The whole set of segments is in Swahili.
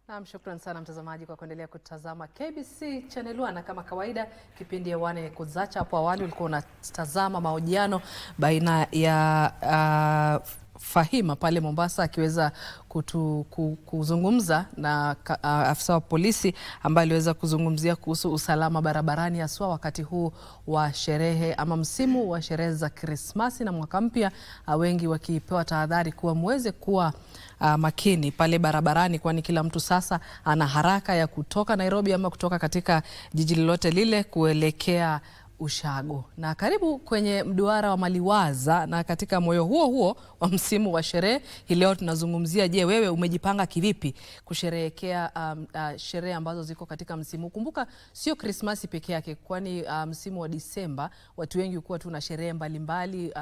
Naam, shukrani sana mtazamaji kwa kuendelea kutazama KBC Channel 1, na kama kawaida kipindi hewani Kuzacha. Hapo awali ulikuwa unatazama mahojiano baina ya Fahima pale Mombasa akiweza kuzungumza na afisa wa polisi ambaye aliweza kuzungumzia kuhusu usalama barabarani haswa wakati huu wa sherehe ama msimu wa sherehe za Krismasi na mwaka mpya, wengi wakipewa tahadhari kuwa muweze kuwa makini pale barabarani, kwani kila mtu sasa ana haraka ya kutoka Nairobi ama kutoka katika jiji lolote lile kuelekea ushago. Na karibu kwenye mduara wa Maliwaza, na katika moyo huo huo wa msimu wa sherehe hii leo tunazungumzia, je, wewe umejipanga kivipi kusherehekea sherehe ambazo ziko katika msimu? Kumbuka sio Krismasi peke yake, kwani msimu wa Disemba watu wengi huwa tuna sherehe mbalimbali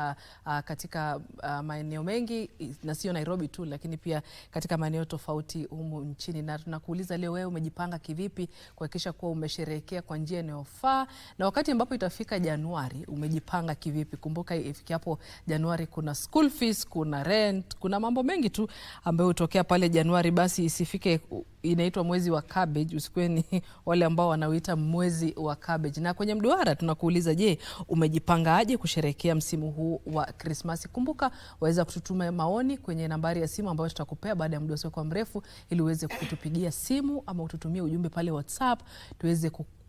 katika maeneo mengi, na sio Nairobi tu, lakini pia katika maeneo tofauti humu nchini. Na tunakuuliza leo, wewe umejipanga kivipi kuhakikisha kuwa umesherehekea kwa njia inayofaa, na wakati ambapo itafika Januari umejipanga kivipi? Kumbuka ifikapo Januari kuna school fees, kuna rent, kuna mambo mengi tu ambayo hutokea pale Januari. Basi isifike inaitwa mwezi wa cabbage, usikue ni wale ambao wanauita mwezi wa cabbage. Na kwenye mduara tunakuuliza, je, umejipanga aje kusherehekea msimu huu wa Krismasi? Kumbuka waweza kututuma maoni kwenye nambari ya simu ambayo tutakupea baada ya muda usio kwa mrefu, ili uweze kutupigia simu ama ututumie ujumbe pale WhatsApp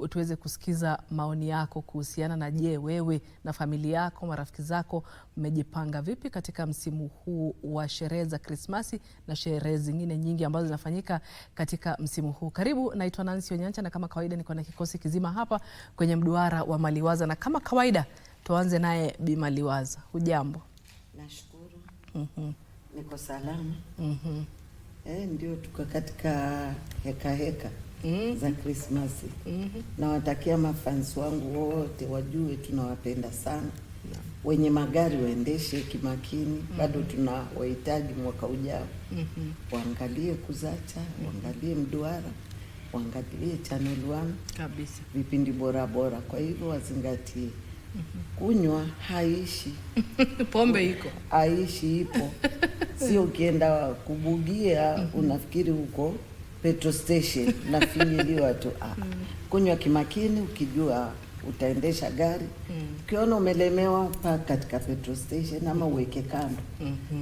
tuweze kusikiza maoni yako kuhusiana na, je, wewe na familia yako, marafiki zako mmejipanga vipi katika msimu huu wa sherehe za Krismasi na sherehe zingine nyingi ambazo zinafanyika katika msimu huu. Karibu, naitwa Nancy Onyancha, na kama kawaida niko na kikosi kizima hapa kwenye mduara wa Maliwaza, na kama kawaida tuanze naye Bi Maliwaza. Hujambo? Nashukuru. Niko salama. Ndio tuko katika heka za Krismasi. Nawatakia mafans wangu wote wajue tunawapenda sana. Wenye magari waendeshe kimakini, bado tunawahitaji mwaka ujao. Waangalie Kuzacha, waangalie mduara, waangalie Channel 1 kabisa, vipindi bora bora. Kwa hivyo wazingatie. Kunywa haishi. Pombe iko haishi, ipo. Sio ukienda kubugia unafikiri huko petrol station na finyiliwa tu. Kunywa kimakini, ukijua utaendesha gari. Ukiona umelemewa, pa katika petrol station ama uweke kando.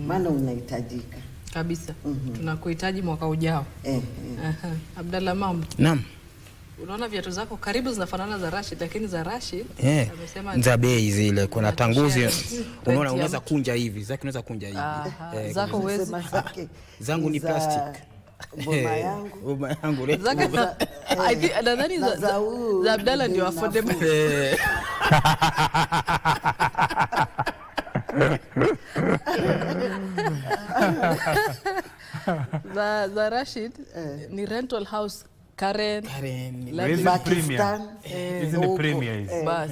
Maana unahitajika kabisa. Tunakuhitaji mwaka ujao. Abdalla, mambo? Naam. Unaona viatu zako karibu zinafanana za Rashid, lakini za Rashid amesema za bei zile, kuna tanguzi. Unaona, unaweza kunja hivi, zake unaweza kunja hivi. Zako uwezi. Zangu ni plastic. Boma yangu nadhani za Abdalla ndio affordable. za Rashid ni rental house Karen Pakistan. Hizi ni premier hizi. Bas.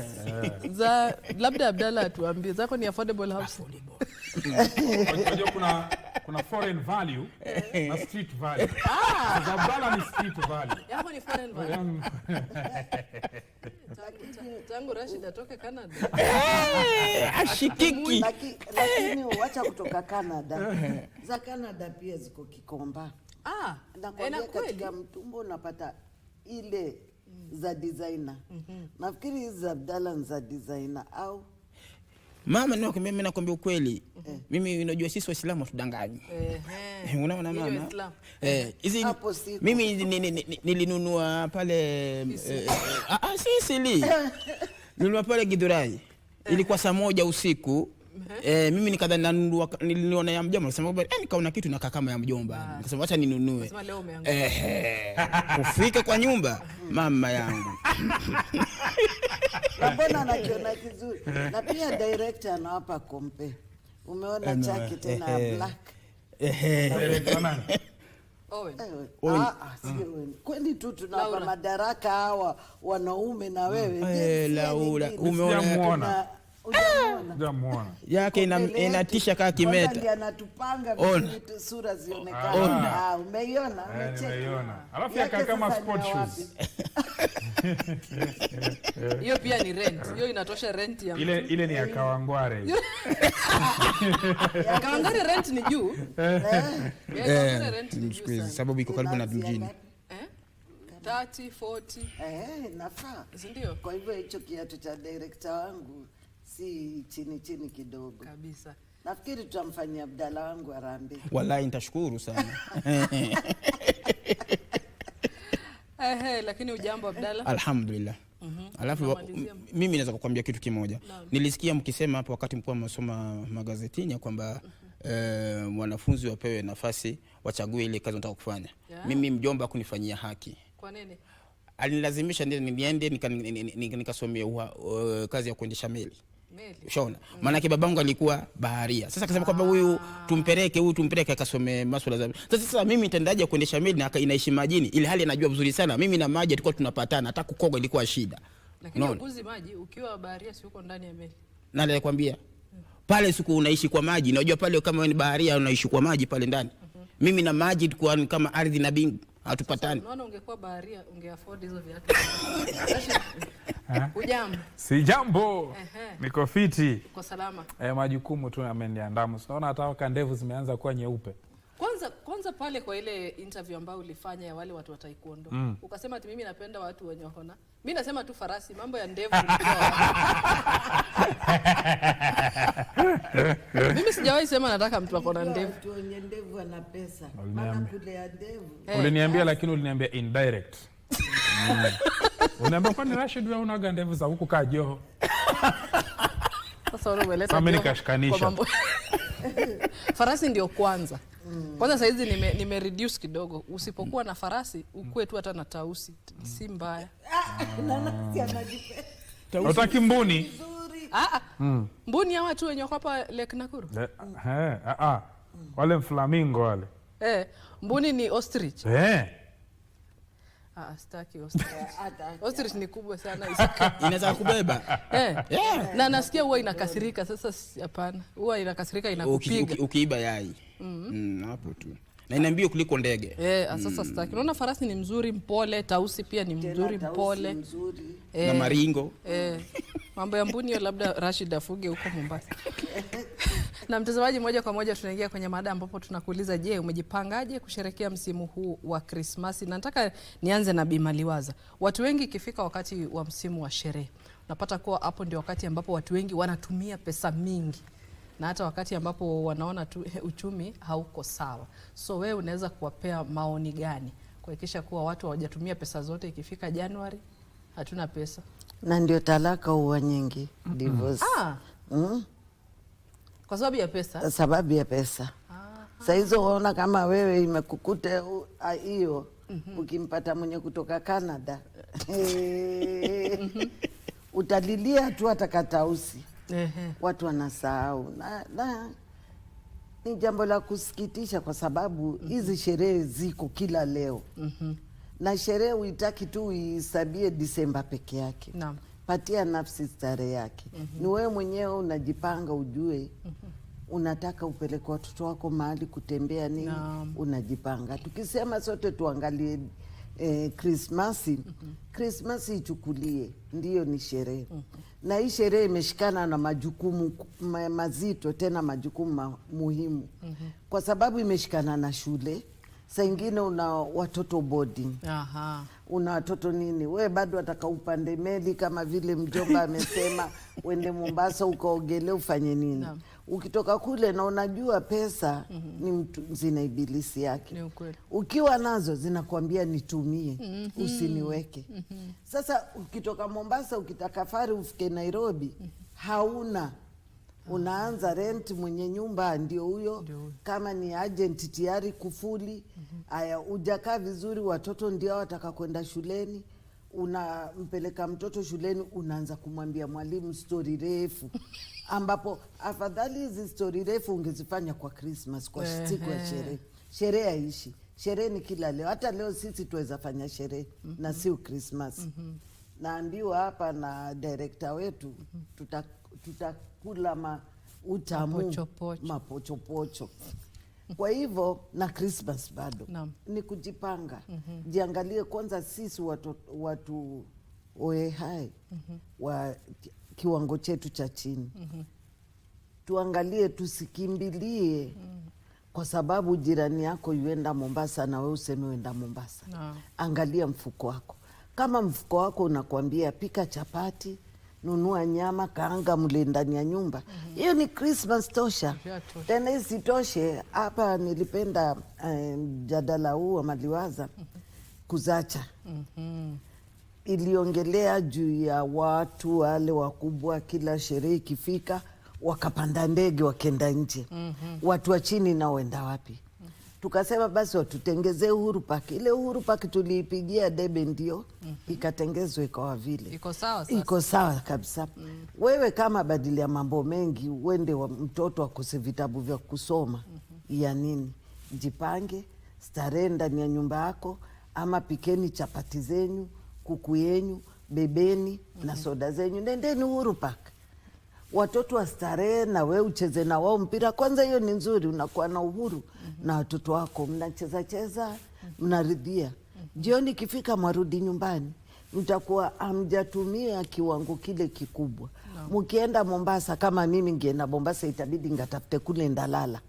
Za labda Abdalla tuambie zako ni affordable house. Unajua kuna foreign value na street value. Za Abdalla ni street value. Yako ni foreign value. Tangu Rashid atoke Canada. Ashikiki. Lakini wacha kutoka Canada. Za Canada pia ziko Kikomba. Na katika mtumbo unapata ile za designer. Nafikiri hizi za Abdalla za designer au mama, mimi nakwambia ukweli. Mimi unajua sisi Waislamu tudanganye. Unaona mama? Hizi mimi nilinunua pale sisi nilinunua pale Githurai. Ilikuwa saa 1 usiku. Mimi nikadhani niliona ya mjomba, nikasema nikaona kitu na kama ya mjomba, nikasema acha ninunue. Nasema leo umeanguka. Kufika kwa nyumba mama yangu. Mbona anakiona kizuri. Na pia director anawapa kompe. Umeona chaki tena black. Kweli tu tunapa madaraka hawa wanaume na wewe. Laura, umeona Hujamuona. Yake inatisha kama kimeta. Ndiye anatupanga vitu sura zionekane. Umeiona? Nimeiona. Alafu yaka kama sport shoes. Hiyo pia ni rent. Hiyo inatosha rent ya ile ni ya Kawangware. Kawangware rent ni juu. Rent ni juu sababu iko karibu na mjini. 30, 40. Nafaa. Ndio. Kwa hivyo hicho kiatu cha director wangu si chini kidogo. Kabisa. Nafikiri tutamfanyia Abdalla wangu harambee. Wallahi nitashukuru sana. Lakini ujambo Abdalla? Alhamdulillah. Alafu mimi naweza kukuambia kitu kimoja. Nilisikia mkisema hapo wakati mkuu mnasoma magazetini kwamba wanafunzi wapewe nafasi wachague ile kazi wanataka kufanya. Mimi mjomba kunifanyia haki. Kwa nini? Alinilazimisha niende nikasomea kazi ya kuendesha meli. Ushaona? Maana babangu alikuwa baharia. Sasa akasema kwamba huyu tumpeleke akasome masuala za. Sasa mimi nitaendaje kuendesha meli na inaishi majini ili hali anajua vizuri sana. Mimi na maji tulikuwa tunapatana, hata kukoga ilikuwa shida. Lakini uguzi maji ukiwa baharia si uko ndani ya meli. Na nilikwambia pale siku unaishi kwa maji, unajua pale kama wewe ni baharia unaishi kwa maji pale ndani. Mimi na maji tulikuwa kama ardhi na bingu. Hatupatani. Unaona ungekuwa baharia ungeafford hizo viatu. Ujambo? Si jambo. Niko fiti. Kwa salama. Majukumu tu yameniandama. Unaona hata ndevu zimeanza kuwa nyeupe. Kwanza pale kwa ile interview ambayo ulifanya ya wale watu wa taekwondo. Ukasema ati mimi napenda watu wenye wako. Mimi nasema tu farasi, mambo ya ndevu. Mimi sijawahi sema nataka mtu wako na ndevu. Watu wenye ndevu ana pesa. Maana kule ya ndevu. Uliniambia lakini uliniambia indirect. Unaambia kwani Rashid wewe unaga ndevu za huku kaa Joho? Sasa wewe umeleta mimi nikashikanisha. Farasi ndio kwanza. Kwanza saa hizi nime reduce kidogo. Usipokuwa na farasi ukue tu hata na tausi. Si mbaya. Unataka mbuni? Mbuni hawa watu wenye hapa Lake Nakuru? Wale flamingo wale. Mbuni ni ostrich. Sitaki ostrich. Ostrich ni kubwa sana. Inaweza kubeba. Na nasikia huwa inakasirika. Sasa hapana. Huwa inakasirika inakupiga. Ukiiba yai. Hapo tu. Na inaambia kuliko ndege. Sasa sitaki. Unaona farasi ni mzuri mpole, tausi pia ni mzuri mpole. Na maringo. Mambo ya mbuni labda Rashid afuge huko Mombasa. Na mtazamaji, moja kwa moja tunaingia kwenye mada ambapo tunakuuliza, je, umejipangaje kusherehekea msimu huu wa Krismasi? Na nataka nianze na Bi Maliwaza. Watu wengi ikifika wakati wa msimu wa sherehe, unapata kuwa hapo ndio wakati ambapo watu wengi wanatumia pesa mingi. Na hata wakati ambapo wanaona tu uchumi hauko sawa. So wewe unaweza kuwapea maoni gani kuhakikisha kuwa watu hawajatumia pesa zote ikifika Januari hatuna pesa? Na ndio talaka huwa nyingi, divorce. Kwa sababu ya pesa? Sababu ya pesa. Sasa hizo waona kama wewe imekukuta hiyo ukimpata mwenye kutoka Canada. Utalilia tu atakatausi. Watu wanasahau. Na ni jambo la kusikitisha kwa sababu hizi sherehe ziko kila leo. Na sherehe uitaki tu uisabie Disemba peke yake. Naam. Patia nafsi starehe yake. Ni wewe mwenyewe unajipanga ujue. Unataka upeleke watoto wako mahali kutembea nini? Naam. Unajipanga. Tukisema sote tuangalie Krismasi. Krismasi ichukulie ndiyo ni sherehe. Na hii sherehe imeshikana na majukumu mazito, tena majukumu muhimu. Kwa sababu imeshikana na shule. Saa ingine una watoto boarding. Una watoto nini? We bado wataka upande meli kama vile mjomba amesema uende Mombasa ukaogelee ufanye nini? Ukitoka kule na unajua pesa ni mtu zina ibilisi yake. Ukiwa nazo zinakwambia nitumie, usiniweke. Sasa ukitoka Mombasa ukitakafari ufike Nairobi, hauna. Unaanza rent, mwenye nyumba ndio huyo. Kama ni agent tayari kufuli. Aya, ujakaa vizuri, watoto ndio wataka kwenda shuleni. Unampeleka mtoto shuleni, unaanza kumwambia mwalimu story refu. Ambapo afadhali hizi story refu ungezifanya kwa Christmas, kwa siku ya sherehe. Sherehe haishi. Sherehe ni kila leo. Hata leo sisi tuweza fanya sherehe na sio Christmas. Naambiwa hapa na director wetu tutakula utamu mapochopocho. Kwa hivyo na Christmas bado ni kujipanga. Jiangalie kwanza, sisi watu hai wa kiwango chetu cha chini, tuangalie, tusikimbilie kwa sababu jirani yako yuenda Mombasa na wewe useme uenda Mombasa. Angalia mfuko wako. Kama mfuko wako unakwambia pika chapati, nunua nyama, kaanga mle ndani ya nyumba, hiyo ni Christmas tosha. Tena isitoshe, hapa nilipenda mjadala huu wa Maliwaza Kuzacha. Iliongelea juu ya watu wale wakubwa, kila sherehe ikifika wakapanda ndege wakenda nje. Watu wa chini nao wenda wapi? Tukasema basi watutengezee Uhuru Park. Ile Uhuru Park tuliipigia debe, ndio ikatengezwa ikawa vile. Iko sawa sasa. Iko sawa kabisa. Wewe kama badili ya mambo mengi, uende mtoto akose vitabu vya kusoma, ya nini? Jipange, starehe ndani ya nyumba yako, ama pikeni chapati zenyu, kuku yenyu, bebeni na soda zenyu, nendeni Uhuru Park. Watoto wa starehe na we ucheze na wao mpira. Kwanza hiyo ni nzuri, unakuwa na uhuru na watoto wako, mnacheza cheza, mnaridhia. Jioni kifika mwarudi nyumbani, mtakuwa amjatumia kiwango kile kikubwa. Mkienda Mombasa, kama mimi ngienda Mombasa, itabidi ngatafute kule ndalala,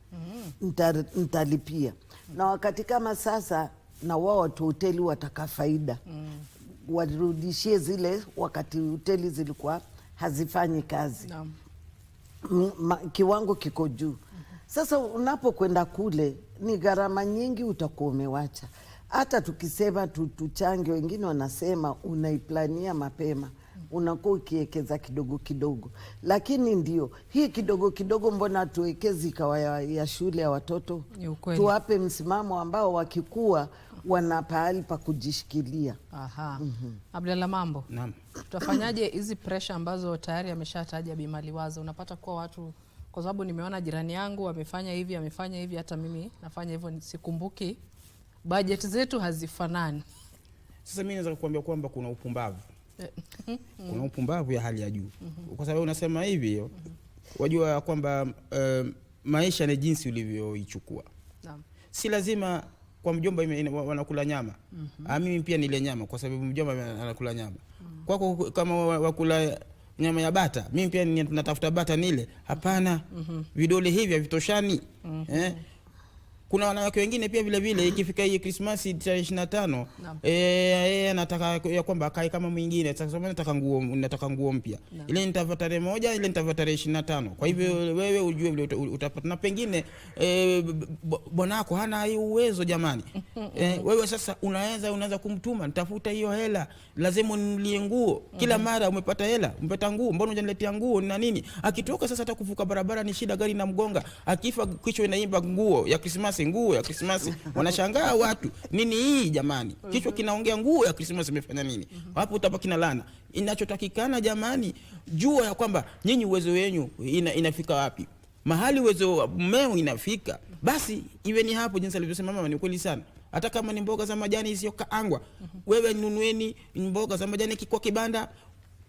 ntalipia. Na wakati kama sasa, na wao watu hoteli wataka faida, warudishie zile wakati hoteli zilikuwa hazifanyi kazi. Kiwango kiko juu. Sasa unapokwenda kule ni gharama nyingi, utakuwa umewacha. Hata tukisema tuchange, wengine wanasema unaiplania mapema, unakuwa ukiekeza kidogo kidogo. Lakini ndio hii kidogo kidogo, mbona tuwekezi ikawa ya shule ya watoto? Tuwape msimamo ambao wakikua wana pahali pa kujishikilia. Abdalla, mambo. Naam. Tutafanyaje hizi pressure ambazo tayari ameshataja Bi Maliwaza? Unapata kuwa watu, kwa sababu nimeona jirani yangu amefanya hivi, hata mimi nafanya hivyo, sikumbuki, budget zetu hazifanani. Sasa mimi naweza kukuambia kwamba kuna upumbavu. Kuna upumbavu ya hali ya juu. Kwa sababu unasema hivi, wajua kwamba maisha ni jinsi ulivyoichukua. Si lazima kwa mjomba wanakula nyama, mimi pia nile nyama kwa sababu mjomba anakula nyama. Kwako kama wakula nyama ya bata, mimi pia natafuta bata nile. Hapana. Vidole hivi havitoshani. Kuna wanawake wengine pia vile vile, ikifika hii Christmas tarehe 25, anataka ya kwamba akae kama mwingine. Sasa nataka nguo mpya. Ile nitavaa tarehe 1, ile nitavaa tarehe 25. Kwa hivyo wewe ujue vile utapata, na pengine bwanako hana uwezo jamani. Wewe sasa unaweza kumtuma, nitafuta hiyo hela, lazima unilie nguo. Kila mara umepata hela, umepata nguo, mbona hujaniletea nguo na nini? Akitoka sasa atakuvuka barabara ni shida, gari na mgonga. Akifa kichwa inaimba nguo ya Christmas, nguo ya Christmas. Wanashangaa watu, nini hii jamani? Kichwa kinaongea nguo ya Christmas imefanya nini? Hapo utapaki na laana. Inachotakikana jamani, jua ya kwamba nyinyi uwezo wenu inafika wapi. Mahali uwezo mmeo inafika, basi iwe ni hapo. Jinsi alivyosema mama ni kweli sana. Hata kama ni mboga za majani isiyo kaangwa, wewe nunueni mboga za majani kwa kibanda,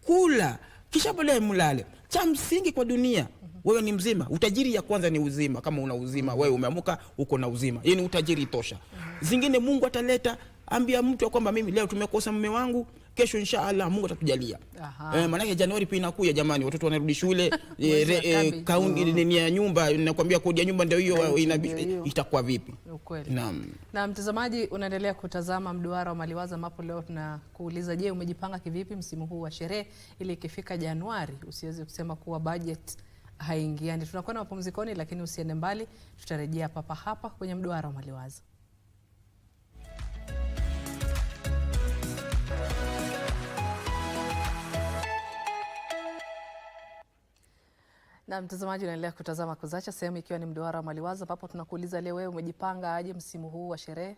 kula kisha baadaye mlale. Cha msingi kwa dunia, wewe ni mzima. Utajiri ya kwanza ni uzima. Kama una uzima, wewe umeamuka uko na uzima, hiyo ni utajiri tosha. Zingine Mungu ataleta. Ambia mtu kwamba mimi leo tumekosa mume wangu, kesho inshallah Mungu atatujalia. Maana Januari pia inakuja jamani, watoto wanarudi shule, kaunti ni ya nyumba, nakwambia kodi ya nyumba ndio hiyo, itakuwa vipi? Naam. Na mtazamaji, unaendelea kutazama mduara wa Maliwaza, ambapo leo tunakuuliza, je, umejipanga kivipi msimu huu wa sherehe ili ikifika Januari usiweze kusema kuwa budget haingiani? Tunakwenda mapumzikoni, lakini usiende mbali, tutarejea papa hapa kwenye mduara wa Maliwaza. Na mtazamaji, unaendelea kutazama Kuzacha, sehemu ikiwa ni mduara wa Maliwaza, ambapo tunakuuliza leo, wewe umejipanga aje msimu huu wa sherehe,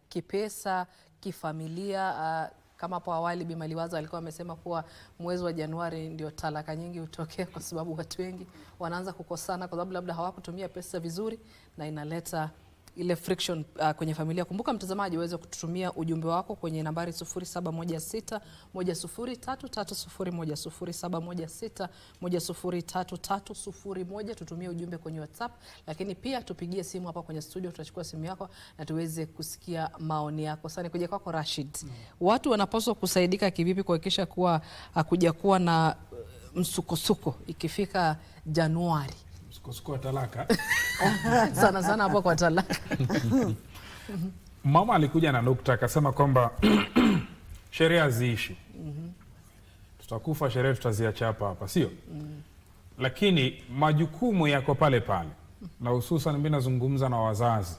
kipesa, kifamilia? Kama hapo awali Bi Maliwaza alikuwa amesema kuwa mwezi wa Januari ndio talaka nyingi hutokea, kwa sababu watu wengi wanaanza kukosana kwa sababu labda hawakutumia pesa vizuri, na inaleta ile friction kwenye familia. Kumbuka mtazamaji, uweze kututumia ujumbe wako kwenye nambari 0716 10330 1033001. Tutumie ujumbe kwenye WhatsApp, lakini pia tupigie simu hapa kwenye studio. Tutachukua simu yako na tuweze kusikia maoni yako. Sasa kuja kwako Rashid. Watu wanapaswa kusaidika kivipi kuhakikisha kuwa hakuja kuwa na msukosuko ikifika Januari? Msukosuko wa talaka. Sana hapo kwa talaka. Mama alikuja na nukta akasema kwamba sherehe haziishi. Tutakufa, sherehe tutaziacha hapa, sio? Lakini majukumu yako pale pale. Na hususan mimi nazungumza na wazazi.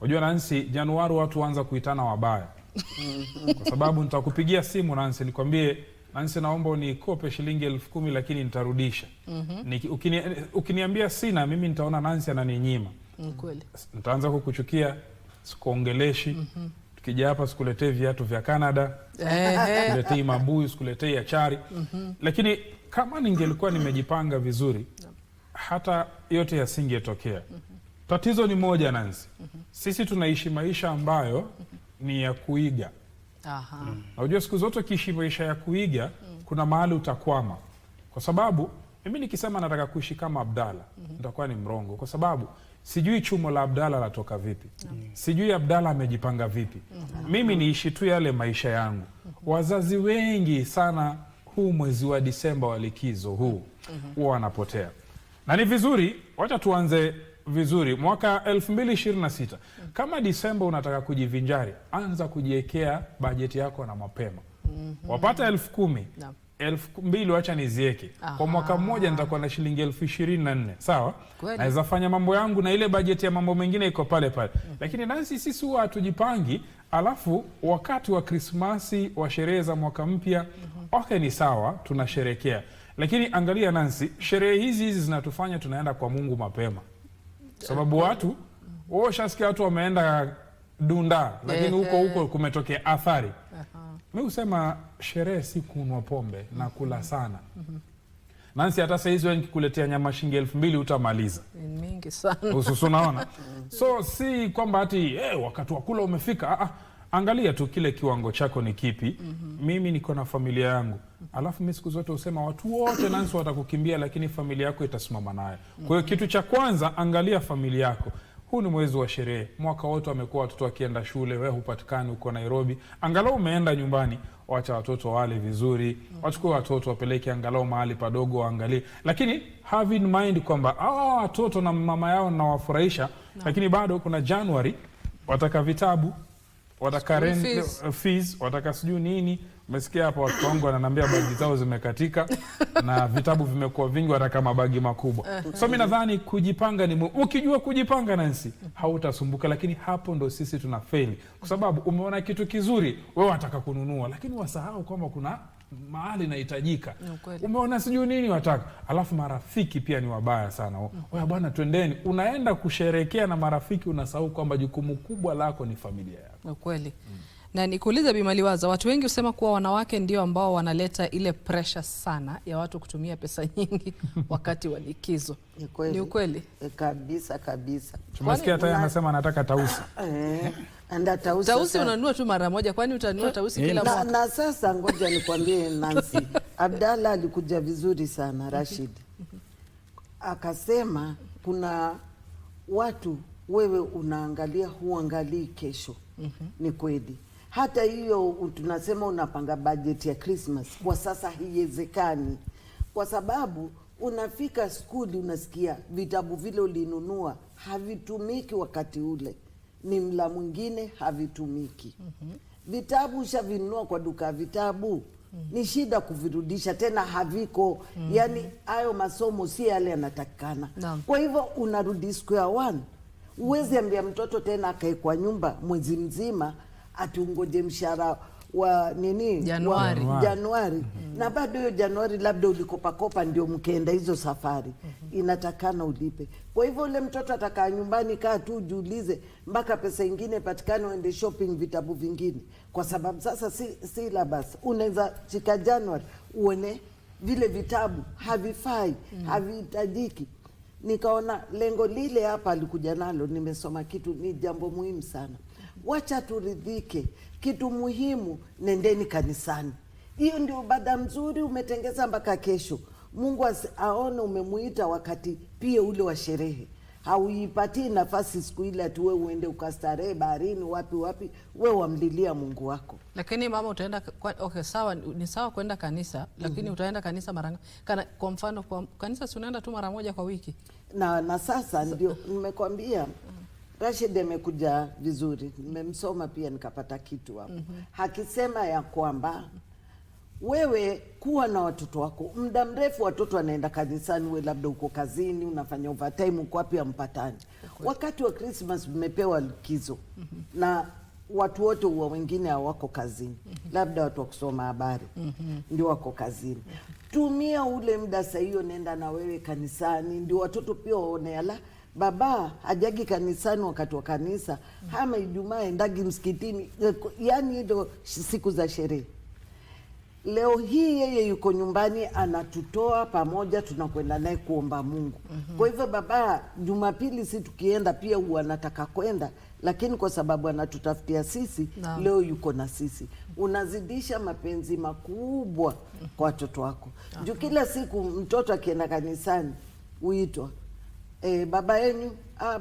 Unajua Nancy, Januari watu waanza kuitana wabaya. Kwa sababu nitakupigia simu Nancy nikwambie, Nancy naomba unikope shilingi 10,000 lakini nitarudisha. Ukiniambia sina, mimi nitaona Nancy ananinyima. Kweli. Nitaanza kukuchukia, sikuongeleshi. Tukija hapa sikuletee viatu vya Canada. Sikuletei mabuyu, sikuletei achari. Lakini kama ningelikuwa nimejipanga vizuri, hata yote yasingetokea. Tatizo ni moja Nancy. Sisi tunaishi maisha ambayo ni ya kuiga. Unajua siku zote ukiishi maisha ya kuiga, kuna mahali utakwama. Kwa sababu mimi nikisema nataka kuishi kama Abdalla, nitakuwa ni mrongo. Kwa sababu sijui chumo la Abdalla latoka vipi. Sijui Abdalla amejipanga vipi. Mimi niishi tu yale maisha yangu. Wazazi wengi sana huu mwezi wa Disemba wa likizo huu huwa wanapotea. Na ni vizuri, wacha tuanze vizuri. Mwaka 2026 kama Disemba unataka kujivinjari, anza kujiwekea bajeti yako na mapema. Wapata 10,000, 2,000 wacha nizieke. Kwa mwaka mmoja nitakuwa na shilingi 24,000, sawa? Naweza fanya mambo yangu na ile bajeti ya mambo mengine iko pale pale. Lakini nasi sisi huwa hatujipangi, alafu wakati wa Krismasi, wa sherehe za mwaka mpya, okay ni sawa, tunasherekea. Lakini angalia Nancy, sherehe hizi zinatufanya tunaenda kwa Mungu mapema. Sababu watu shasikia watu wameenda Dunda, lakini huko kumetokea athari. Mimi husema sherehe si kunwa pombe na kula sana. Nancy, hata sasa hizo nikikuletea nyama shilingi 2,000 utamaliza. Ni mingi sana. Unaona? So si kwamba ati wakati wa kula umefika. Angalia tu kile kiwango chako ni kipi. Mimi niko na familia yangu. Alafu mimi siku zote husema watu wote Nancy watakukimbia, lakini familia yako itasimama naye. Kwa hiyo kitu cha kwanza, angalia familia yako. Huu ni mwezi wa sherehe. Mwaka wote wamekuwa watoto wakienda shule, wewe hupatikani, uko Nairobi. Angalau umeenda nyumbani, wacha watoto wale vizuri. Wachukue watoto wapeleke angalau mahali padogo waangalie. Lakini have in mind kwamba watoto na mama yao nawafurahisha, lakini bado kuna January wataka vitabu, wataka fees, wataka sijui nini. Umesikia hapa watu wangu wananiambia bagi zao zimekatika na vitabu vimekuwa vingi, wataka mabagi makubwa. So mimi nadhani kujipanga ni ukijua kujipanga Nancy, hautasumbuka. Lakini hapo ndo sisi tuna fail. Kwa sababu umeona kitu kizuri, wewe wataka kununua, lakini wasahau kwamba kuna mahali inahitajika. Umeona sijui nini wataka. Alafu marafiki pia ni wabaya sana. Wewe bwana twendeni, unaenda kusherekea na marafiki, unasahau kwamba jukumu kubwa lako ni familia yako. Kweli. Na nikuuliza Bi Maliwaza, watu wengi husema kuwa wanawake ndio ambao wanaleta ile pressure sana ya watu kutumia pesa nyingi wakati wa likizo. Ni ukweli? Kabisa. Tumesikia hata anasema anataka tausi. Tausi unanunua tu mara moja, kwani utanunua tausi kila mwaka? Na sasa ngoja nikwambie Nancy, Abdalla alikuja vizuri sana Rashid. Akasema kuna watu wewe unaangalia, huangalii kesho. Ni kweli. Hata hiyo tunasema unapanga bajeti ya Christmas, kwa sasa haiwezekani. Kwa sababu unafika skuli unasikia vitabu vile ulinunua havitumiki wakati ule. Ni mla mwingine havitumiki. Vitabu ushavinunua kwa duka vitabu. Ni shida kuvirudisha tena, haviko. Yani hayo masomo si yale yanatakikana. Kwa hivyo unarudi square one. Uwezi ambia mtoto tena akae kwa nyumba mwezi mzima ati ungoje mshahara wa nini Januari. Na bado hiyo Januari labda ulikopakopa ndio mkenda hizo safari. Inatakana ulipe. Kwa hivyo ule mtoto atakaa nyumbani, kaa tu ujiulize mpaka pesa ingine patikane uende shopping vitabu vingine. Kwa sababu sasa si la basi. Unaweza chika Januari uone vile vitabu havifai, havihitajiki. Nikaona lengo lile hapa alikuja nalo, nimesoma kitu, ni jambo muhimu sana. Wacha turidhike, kitu muhimu, nendeni kanisani. Hiyo ndio ibada mzuri, umetengeza mpaka kesho. Mungu aone umemuita wakati pia ule wa sherehe. Hauipatii nafasi siku ile ati wewe uende ukastarehe baharini wapi, wewe wamlilia Mungu wako. Lakini mama, utaenda okay, sawa, ni sawa kwenda kanisa, lakini utaenda kanisa mara kwa mfano kwa kanisa si unaenda tu mara moja kwa wiki? Na sasa ndio nimekwambia Rashid amekuja vizuri, nimemsoma pia nikapata kitu hapo. Hakisema ya kwamba wewe kuwa na watoto wako muda mrefu, watoto wanaenda kanisani, wewe labda uko kazini, unafanya overtime, uko wapi ampatani. Wakati wa Christmas mmepewa likizo na watu wote wa wengine hawako kazini, labda watu wa kusoma habari ndio wako kazini. Tumia ule muda saa hiyo, nenda na wewe kanisani, ndio watoto pia waone ala, baba hajagi kanisani wakati wa kanisa, ama Ijumaa endagi msikitini. Yani ndio siku za sherehe. Leo hii yeye yuko nyumbani, anatutoa pamoja, tunakwenda naye kuomba Mungu. Kwa hivyo baba, Jumapili si tukienda pia huwa anataka kwenda, lakini kwa sababu anatutafutia sisi, leo yuko na sisi. Unazidisha mapenzi makubwa kwa watoto wako. Juu kila siku mtoto akienda kanisani uitwa, baba yenu,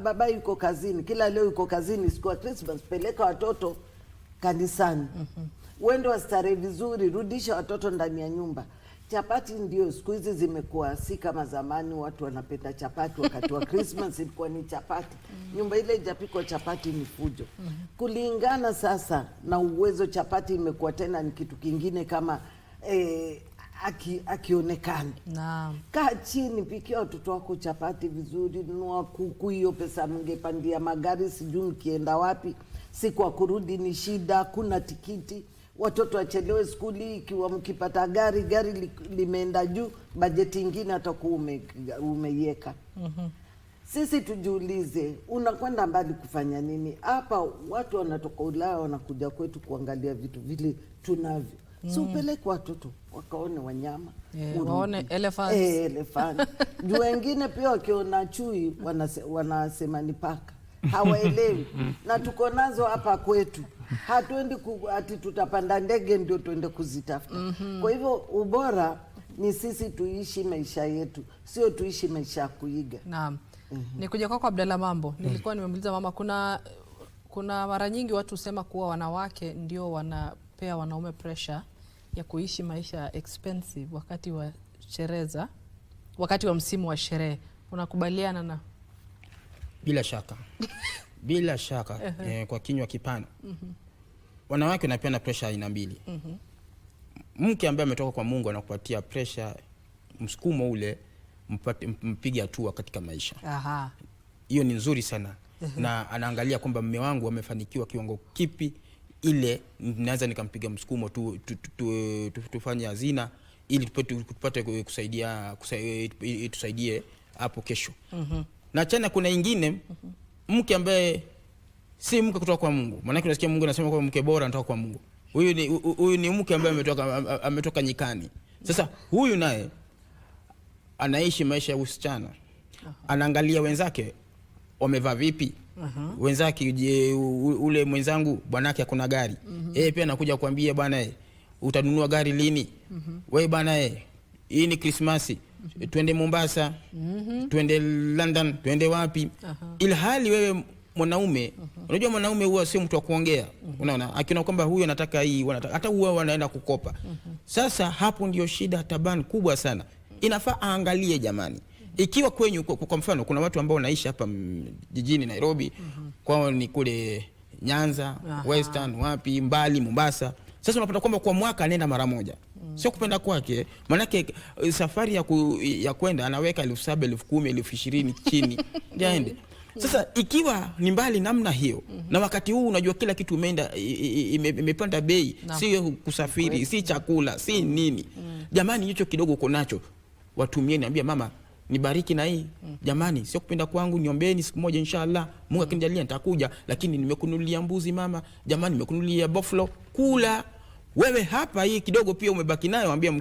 baba yuko kazini, kila leo yuko kazini, siku ya Christmas peleka watoto kanisani. Wendo wastarehe vizuri, rudisha watoto ndani ya nyumba. Chapati ndio siku hizi zimekuwa si kama zamani watu wanapenda chapati wakati wa Christmas ilikuwa ni chapati. Nyumba ile ijapikwa chapati ni fujo. Kulingana sasa na uwezo, chapati imekuwa tena ni kitu kingine kama akionekana. Naam. Kaa chini, pikia watoto wako chapati vizuri, nunua kuku, hiyo pesa mngepandia magari sijui mkienda wapi. Siku wa kurudi ni shida, kuna tikiti, watoto wachelewe skuli, ikiwa mkipata gari limeenda juu, bajeti ingine atakuwa umeiweka. Sisi tujiulize, unakwenda mbali kufanya nini? Hapa watu wanatoka Ulaya wanakuja kwetu kuangalia vitu vile tunavyo. Si upeleke watoto wakaone wanyama, waone elephants. Elephant. Juu wengine pia wakiona chui wanasema ni paka. Hawaelewi. Na tuko nazo hapa kwetu. Hatuendi ati tutapanda ndege ndio tuende kuzitafuta. Kwa hivyo ubora ni sisi tuishi maisha yetu, sio tuishi maisha ya kuiga. Naam. Nikuja kwako Abdalla Mambo. Nilikuwa nimemuuliza mama, kuna mara nyingi watu husema kuwa wanawake ndio wanapea wanaume pressure ya kuishi maisha expensive wakati wa sherehe, wakati wa msimu wa sherehe. Unakubaliana na? Bila shaka. Bila shaka. Kwa kinywa kipana. Wanawake wanapeana pressure aina mbili. Mke ambaye ametoka kwa Mungu anakupatia pressure, msukumo ule mpige hatua katika maisha. Hiyo ni nzuri sana. Na anaangalia kwamba mume wangu amefanikiwa kiwango kipi, ile naweza nikampiga msukumo tufanye hazina ili tupate tusaidie hapo kesho. Na tena kuna ingine mke ambaye si mke kutoka kwa Mungu. Maana unasikia Mungu anasema kwa mke bora anatoka kwa Mungu. Huyu ni mke ambaye ametoka nyikani. Sasa huyu naye anaishi maisha ya usichana. Anaangalia wenzake wamevaa vipi. Wenzake, ule mwenzangu bwanake hakuna gari. Pia anakuja kuambia bwana utanunua gari lini? Wewe bwana hii ni Krismasi, twende Mombasa, twende London, twende wapi? Ila hali wewe mwanaume, unajua mwanaume huwa sio mtu wa kuongea. Unaona, akiona kwamba huyu anataka hii, hata huwa wanaenda kukopa. Sasa hapo ndio shida taban kubwa sana. Inafaa aangalie jamani. Ikiwa kwenye kwa mfano kuna watu ambao wanaishi hapa jijini Nairobi, kwao ni kule Nyanza, Western, wapi mbali Mombasa. Sasa unapata kwamba kwa mwaka anaenda mara moja. Sio kupenda kwake. Manake safari ya kwenda anaweka 7,000, 10,000, 20,000 chini. Ndio aende. Sasa ikiwa ni mbali namna hiyo, na wakati huu unajua kila kitu imepanda bei, si kusafiri, si chakula, si nini. Jamani, hicho kidogo uko nacho, watumie, niambia mama nibariki na hii. Jamani, sio kupenda kwangu, niombeeni siku moja inshallah Mungu akinijalia nitakuja, lakini nimekununulia mbuzi mama, jamani nimekununulia buffalo, kula. Wewe hapa hii kidogo pia umebaki nayo, ambia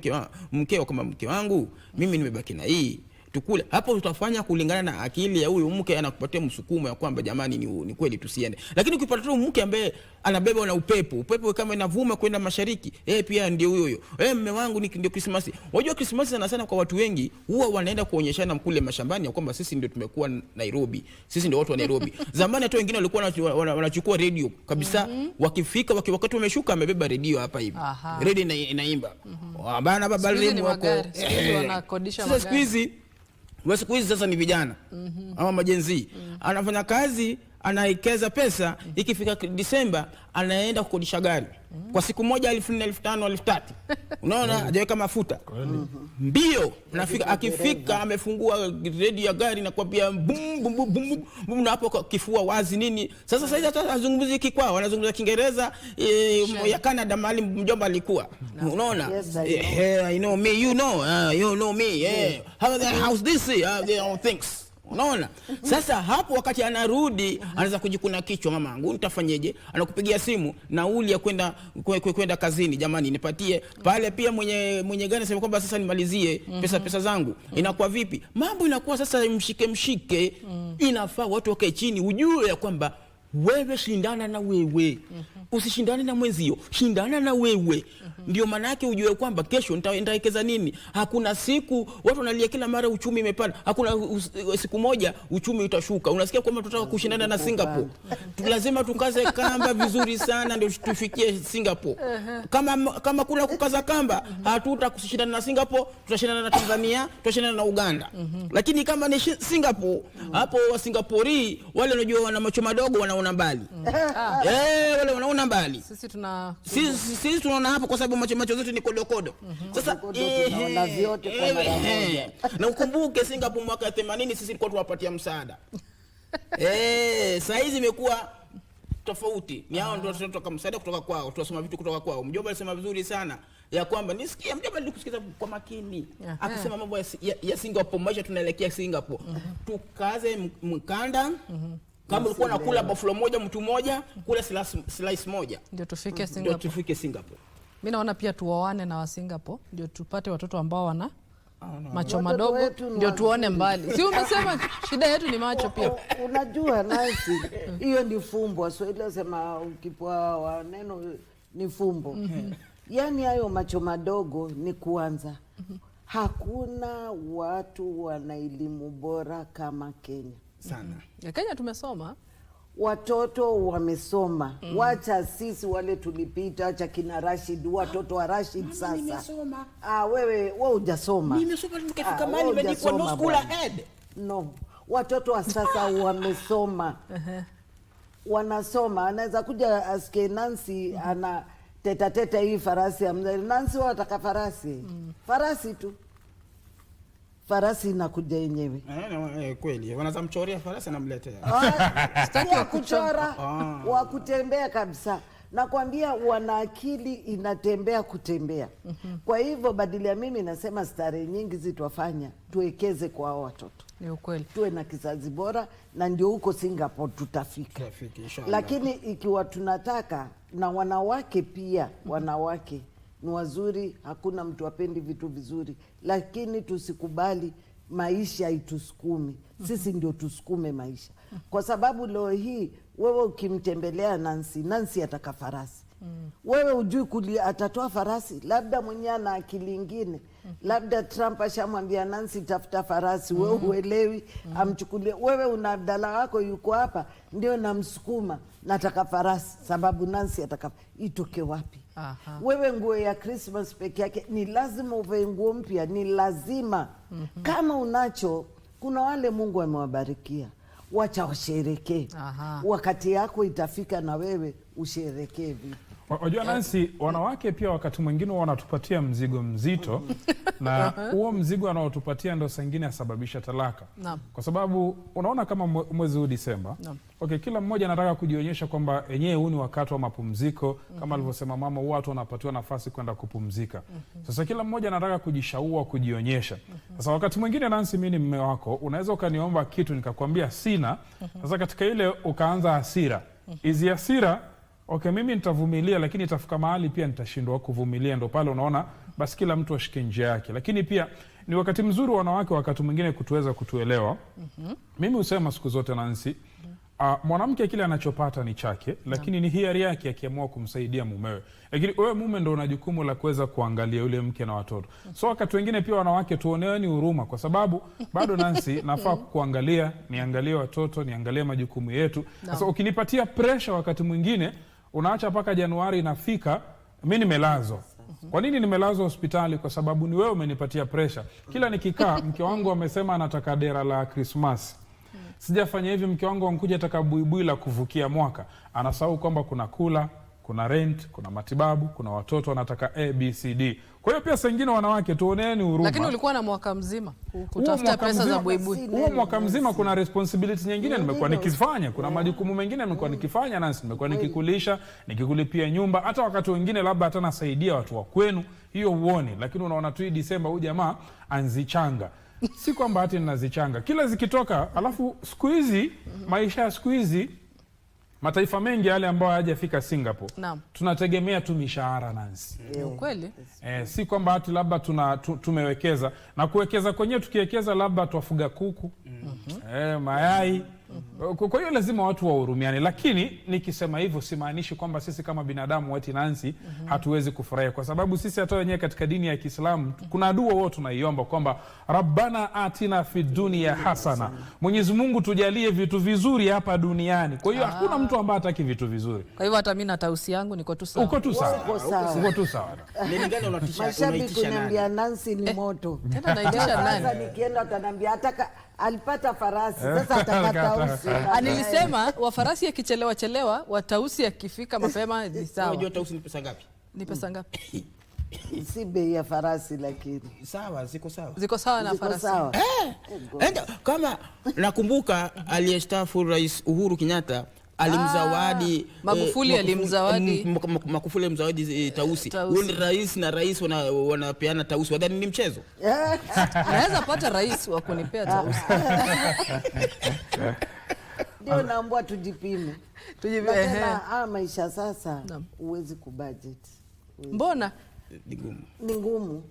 mkeo kama mke wangu mimi nimebaki na hii, tukule. Hapo utafanya kulingana na akili ya huyu mke, anakupatia msukumo ya kwamba jamani ni kweli tusiende. Lakini ukipata tu mke ambaye anabeba na upepo kama inavuma kwenda mashariki, pia ndio huyo. Mume wangu ndio Krismasi. Unajua Krismasi sana sana kwa watu wengi huwa wanaenda kuonyeshana mkule mashambani ya kwamba sisi ndio tumekuwa Nairobi. Sisi ndio watu wa Nairobi. Zamani hata wengine walikuwa wanachukua radio kabisa, wakifika wakati wameshuka amebeba radio hapa hivi. Radio inaimba. Bana baba lemu wako. Wanakodisha magari. Siku hizi sasa ni vijana ama majenzi. Anafanya kazi, anaekeza pesa, ikifika Disemba anaenda kukodisha gari. Kwa siku moja 1000, 1500, 3000. Unaona, hajaweka mafuta. Mbio, akifika amefungua redio ya gari na kwambia bum bum bum bum, na hapo kifua wazi nini. Sasa hata azungumzie kikwao, anazungumza Kiingereza ya Canada mahali mjomba alikuwa. Unaona? I know me, you know me. How's this? They all things. Unaona? Sasa hapo wakati anarudi anaanza kujikuna kichwa, mama yangu nitafanyeje? Anakupigia simu nauli ya kwenda kazini, jamani nipatie. Pale pia mwenye gari anasema kwamba sasa nimalizie pesa zangu. Inakuwa vipi? Mambo inakuwa sasa mshike. Inafaa watu wakae chini ujue ya kwamba wewe shindana na wewe. Usishindane na mwenzio, shindana na wewe. Ndio maana yake ujue kwamba kesho nitawekeza nini. Hakuna siku watu wanalia kila mara uchumi imepanda. Hakuna siku moja uchumi utashuka. Unasikia kwamba tunataka kushindana na Singapore. Lazima tukaze kamba vizuri sana ndio tufikie Singapore. Kama kuna kukaza kamba, hatutakushindana na Singapore, tutashindana na Tanzania, tutashindana na Uganda. Lakini kama ni Singapore, hapo wa Singapore wale wanajua wana macho madogo wanaona mbali. Wale wanaona mbali. Sisi tunaona hapo kwa sababu macho zetu ni kodokodo. Sasa tunaona vyote kwa mara moja. Na ukumbuke Singapore mwaka 80 sisi tulikuwa tuwapatia msaada. Sasa hizi imekuwa tofauti. Ni hao ndio tunatoka msaada kutoka kwao, tunasoma vitu kutoka kwao. Mjomba alisema vizuri sana ya kwamba nisikia, mjomba nilikusikiza kwa makini. Akisema mambo ya Singapore, maisha tunaelekea Singapore. Tukaze mkanda. Kama ulikuwa unakula buffalo moja mtu moja, kula slice moja. Ndio tufike Singapore. Mimi naona pia tuoane na wa Singapore ndio tupate watoto ambao wana macho madogo ndio tuone mbali. Si umesema shida yetu ni macho pia. Unajua Nancy, hiyo ni fumbo. Waswahili wasema ukipoa wa neno ni fumbo. Yaani hayo macho madogo ni kuanza. Hakuna watu wana elimu bora kama Kenya. Sana. Kenya tumesoma. Watoto wamesoma. Wacha sisi wale tulipita, acha kina Rashid, watoto wa Rashid sasa. Nimesoma. Wewe hujasoma. Nimesoma nikafika mahali nimeandikwa no school ahead. No. Watoto wa sasa wamesoma. Wanasoma. Anaweza kuja asikie Nancy ana teta hii farasi ya mzee. Nancy wataka farasi. Farasi tu. Farasi inakuja yenyewe. Kweli. Wanaanza mchoria farasi anamletea. Sitaki kuchora, wa kutembea kabisa. Nakwambia wana akili inatembea kutembea. Kwa hivyo badala ya mimi nasema starehe nyingi zitwafanya tuwekeze kwa hao watoto. Ni ukweli. Tuwe na kizazi bora na ndio huko Singapore tutafika. Lakini ikiwa tunataka na wanawake pia, wanawake ni wazuri, hakuna mtu apendi vitu vizuri, lakini tusikubali maisha itusukumi. Sisi ndio tusukume maisha. Kwa sababu leo hii wewe ukimtembelea Nancy ataka farasi. Wewe hujui atatoa farasi, labda mwenyewe na akili nyingine. Labda Trump ashamwambia Nancy tafuta farasi, wewe huelewi, amchukulie. Wewe una Abdalla wako yuko hapa, ndio namsukuma nataka farasi sababu Nancy ataka. Itoke wapi? Wewe nguo ya Christmas peke yake ni lazima uvae nguo mpya, ni lazima. Kama unacho, kuna wale Mungu amewabarikia, wacha washerekee. Wakati yako itafika na wewe usherekee vipi. Wajua Nancy, wanawake pia wakati mwingine wanatupatia mzigo mzito na huo mzigo anaotupatia ndio sengine asababisha talaka. Kwa sababu unaona kama mwezi huu Disemba, kila mmoja anataka kujionyesha kwamba yenyewe huu ni wakati wa mapumziko. Kama alivyosema mama, watu wanapatiwa nafasi kwenda kupumzika. Sasa kila mmoja anataka kujishaua, kujionyesha. Sasa wakati mwingine Nancy, mimi ni mume wako, unaweza ukaniomba kitu nikakwambia sina. Sasa katika ile ukaanza hasira. Hizi hasira okay, mimi nitavumilia, lakini itafika mahali pia nitashindwa kuvumilia. Ndo pale unaona basi kila mtu ashike njia yake. Lakini pia ni wakati mzuri wanawake wakati mwingine kutuweza kutuelewa. Mimi husema siku zote Nancy, mwanamke kile anachopata ni chake, lakini ni hiari yake akiamua kumsaidia mumewe. Lakini wewe mume ndo una jukumu la kuweza kuangalia yule mke na watoto. So wakati wengine pia wanawake tuoneeni huruma, kwa sababu bado Nancy nafaa kuangalia, niangalie watoto, niangalie majukumu yetu. Sasa ukinipatia pressure wakati mwingine unaacha mpaka Januari inafika mimi nimelazwa. Kwa nini nimelazwa hospitali? Kwa sababu ni wewe umenipatia pressure. Kila nikikaa mke wangu amesema anataka dera la Christmas. Sijafanya hivi, mke wangu ankuja ataka buibui la kuvukia mwaka. Anasahau kwamba kuna kula, kuna rent, kuna matibabu, kuna watoto, anataka ABCD. Kwa hiyo pia saa nyingine wanawake tuoneeni huruma. Lakini ulikuwa na mwaka mzima kutafuta pesa za buibui. Huo mwaka mzima kuna responsibility nyingine nimekuwa nikifanya, kuna majukumu mengine nimekuwa nikifanya, na nimekuwa nikikulisha, nikikulipia nyumba, hata wakati wengine labda hata nasaidia watu wa kwenu, hiyo uone. Lakini unaona tu Disemba huyu jamaa anzichanga. Si kwamba hati ninazichanga kila zikitoka. Alafu siku hizi maisha ya siku hizi mataifa mengi yale ambayo hayajafika Singapore, tunategemea tu mishahara Nancy. Kweli? Si kwamba hati labda tumewekeza, na kuwekeza kwenyewe tukiwekeza labda tuwafuga kuku, mayai. Kwa hiyo lazima watu wahurumiane. Lakini nikisema hivyo simaanishi kwamba sisi kama binadamu wati Nancy hatuwezi kufurahia, kwa sababu sisi hata wenyewe katika dini ya Kiislamu kuna dua wao tunaiomba kwamba Rabbana atina fid dunya hasana, Mwenyezi Mungu tujalie vitu vizuri hapa duniani. Kwa hiyo hakuna mtu ambaye hataki vitu vizuri. Kwa hivyo hata mimi na tausi yangu niko tu sawa. Uko tu sawa. Uko tu sawa. Nilingana unatisha mashabiki kuniambia Nancy ni moto. Tena naitisha nani? Sasa nikienda ataniambia ataka alipata farasi, sasa atakata usi. Nilisema wa farasi akichelewa wa tausi akifika mapema ni sawa. Unajua tausi ni pesa ngapi? Ni pesa ngapi? Si bei ya farasi, lakini sawa, ziko sawa. Ziko sawa na farasi. Sawa. Kama nakumbuka aliyestaafu Rais Uhuru Kenyatta alimzawadi Magufuli alimzawadi Magufuli alimzawadi tausi. Wale rais na rais wanapeana tausi, wadhani ni mchezo? Naweza pata rais wa kunipea tausi. Ndio naomba tujipime. Na maisha sasa huwezi kubudget. Mbona ni ngumu?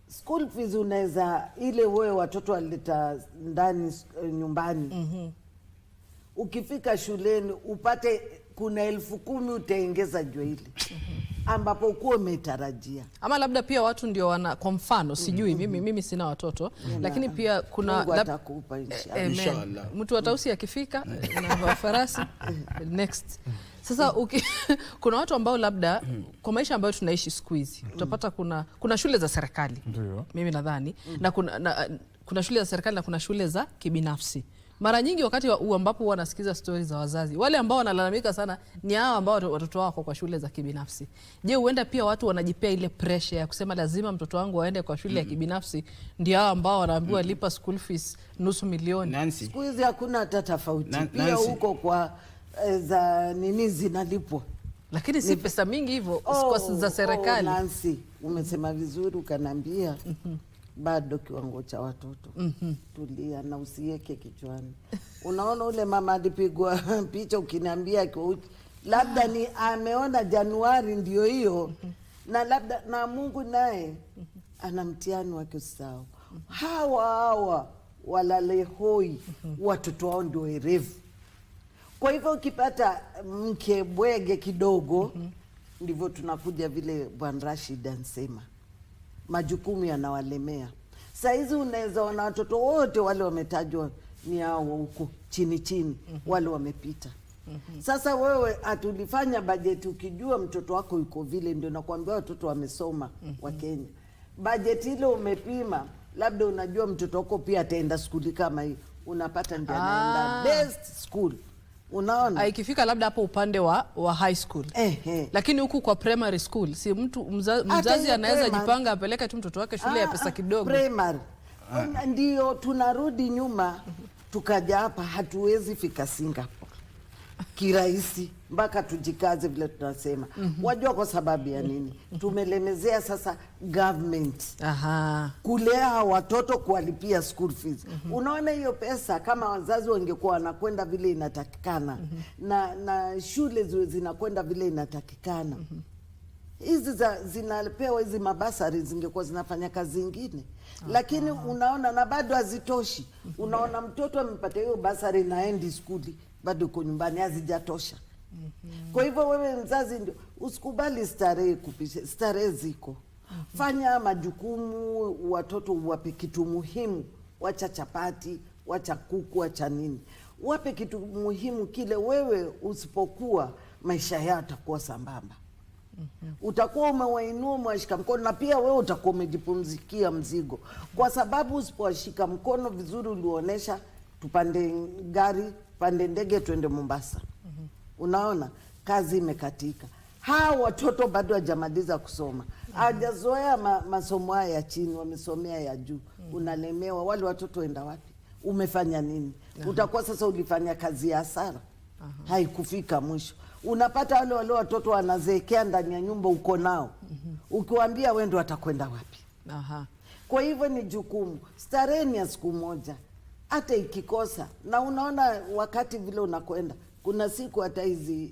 School fees unaweza ile wewe watoto waleta ndani nyumbani. Ukifika shuleni upate kuna 10,000 utaongeza juu ile ambapo uko umetarajia. Ama labda pia watu ndio wana, kwa mfano sijui mimi sina watoto, lakini pia kuna atakupa inshallah. Mtu wa tausi akifika na farasi next. Sasa kuna watu ambao labda kwa maisha ambayo tunaishi siku hizi utapata kuna shule za serikali. Mimi nadhani na kuna shule za serikali na kuna shule za kibinafsi. Mara nyingi wakati ambapo wanasikiza stories za wazazi, wale ambao wanalalamika sana ni hao ambao watoto wako kwa shule za kibinafsi. Je, huenda pia watu wanajipea ile pressure ya kusema lazima mtoto wangu aende kwa shule ya kibinafsi, ndio hao ambao wanaambiwa lipa school fees nusu milioni. Siku hizi hakuna hata tofauti. Pia huko kwa za nini zinalipwa. Lakini si pesa mingi hivyo kwa za serikali. Nancy, umesema vizuri ukanambia. Bado kiwango cha watoto. Tulia na usiweke kichwani. Unaona ule mama alipigwa picha ukiniambia labda ni ameona Januari ndio hiyo, na labda na Mungu naye ana mtihani wake usao. Hawa walale hoi, watoto wao ndio werevu. Kwa hivyo ukipata mke bwege kidogo, ndivyo tunakuja vile Bwana Rashid ansema. Majukumu yanawalemea. Saizi unaweza ona watoto wote wale wametajwa ni hao huko chini wale wamepita. Sasa wewe atulifanya bajeti ukijua mtoto wako yuko vile, ndio nakwambia watoto wamesoma wa Kenya. Bajeti ile umepima, labda unajua mtoto wako pia ataenda skuli kama hii, unapata ndio anaenda best school. Unaona? Ikifika labda hapo upande wa high school. Lakini huku kwa primary school si mtu mzazi anaweza jipanga apeleke tu mtoto wake shule ya pesa kidogo. Primary. Ndio tunarudi nyuma tukaja hapa, hatuwezi fika Singapore kirahisi. mpaka tujikaze vile tunasema. Wajua kwa sababu ya nini? Tumelemezea sasa government. Kulea watoto, kuwalipia school fees. Unaona hiyo pesa kama wazazi wangekuwa wanakwenda vile inatakikana na shule ziwe zinakwenda vile inatakikana. Hizi zinapewa hizi mabasari zingekuwa zinafanya kazi nyingine. Lakini unaona na bado hazitoshi. Unaona mtoto amepata hiyo basari na endi skuli, bado uko nyumbani hazijatosha. Kwa hivyo wewe mzazi ndio usikubali starehe kupisha. Starehe ziko. Fanya majukumu, watoto wape kitu muhimu. Wacha chapati, wacha kuku, wacha nini. Wape kitu muhimu kile. Wewe usipokuwa, maisha yao yatakuwa sambamba. Utakuwa umewainua, umewashika mkono, na pia wewe utakuwa umejipumzikia mzigo. Kwa sababu usipowashika mkono vizuri, ulionesha tupande gari, pande ndege tuende Mombasa. Unaona kazi imekatika. Hao watoto bado hajamaliza kusoma. Hajazoea masomo haya ya chini, wamesomea ya juu. Unalemewa, wale watoto waenda wapi? Umefanya nini? Utakuwa sasa ulifanya kazi ya hasara. Haikufika mwisho. Unapata wale watoto wanazeekea ndani ya nyumba uko nao. Ukiwaambia wendo watakwenda wapi? Kwa hivyo ni jukumu. Starehe ni ya siku moja. Hata ikikosa. Na unaona wakati vile unakwenda. Kuna siku hata hizi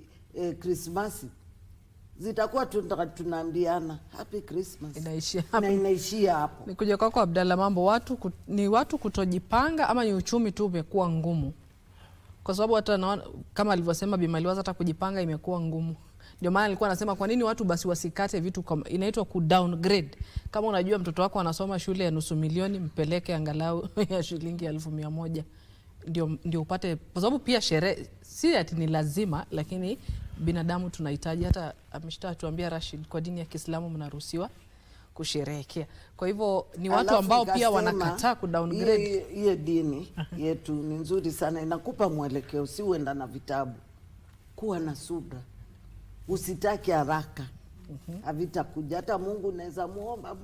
Krismasi zitakuwa tunaambiana Happy Christmas. Inaishia hapo. Na inaishia hapo. Nikuja kwako Abdalla, mambo ni watu kutojipanga ama ni uchumi tu umekuwa ngumu? Kwa sababu hata naona kama alivyosema Bi Maliwaza, hata kujipanga imekuwa ngumu. Ndio maana nilikuwa nasema kwa nini watu basi wasikate vitu kama inaitwa ku downgrade. Kama unajua mtoto wako anasoma shule ya $500,000, mpeleke angalau ya shilingi 1,100. Ndio upate, kwa sababu pia sherehe si ati ni lazima, lakini binadamu tunahitaji. Hata ameshatuambia Rashid, kwa dini ya Kiislamu mnaruhusiwa kusherehekea. Kwa hivyo ni watu ambao pia wanakataa ku downgrade. Hiyo dini yetu ni nzuri sana, inakupa mwelekeo, si uenda na vitabu. Kuwa na subra. Usitaki haraka. Havitakuja. Hata Mungu unaweza muomba,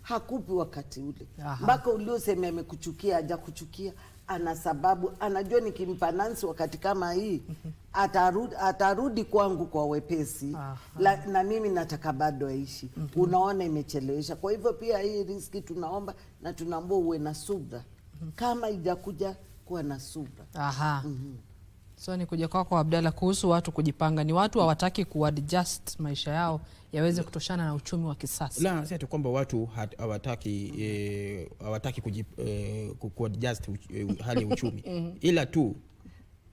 hakupi wakati ule. Mpaka uliosema amekuchukia, hajakuchukia, ana sababu, anajua nikimpa Nancy wakati kama hii atarudi kwangu kwa wepesi. Na mimi nataka bado aishi. Unaona imechelewesha. Kwa hivyo pia hii riski tunaomba na tunaambia uwe na subra. Kama haijakuja, kuwa na subra. So ni kuja kwako Abdalla, kuhusu watu kujipanga. Ni watu hawataki kuadjust maisha yao yaweze kutoshana na uchumi wa kisasa. La, si ati kwamba watu hawataki kuadjust hali ya uchumi. Ila tu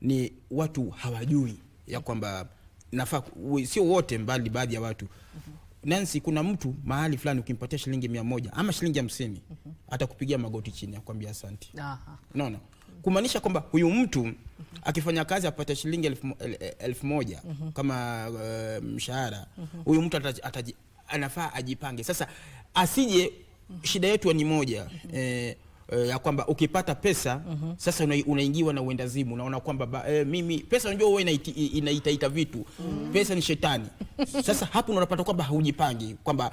ni watu hawajui ya kwamba nafaa, sio wote mbali baadhi ya watu. Nancy, kuna mtu mahali fulani ukimpatia shilingi 100 ama shilingi 50 atakupigia magoti chini akwambia asante. Unaona? Kumaanisha kwamba huyu mtu akifanya kazi apata shilingi 1,000 kama mshahara, huyu mtu anafaa ajipange. Sasa asije, shida yetu ni moja, ya kwamba ukipata pesa sasa unaingiwa na uendazimu. Unaona kwamba mimi pesa, unajua wewe inaita vitu. Pesa ni shetani. Sasa hapo unapata kwamba haujipangi kwamba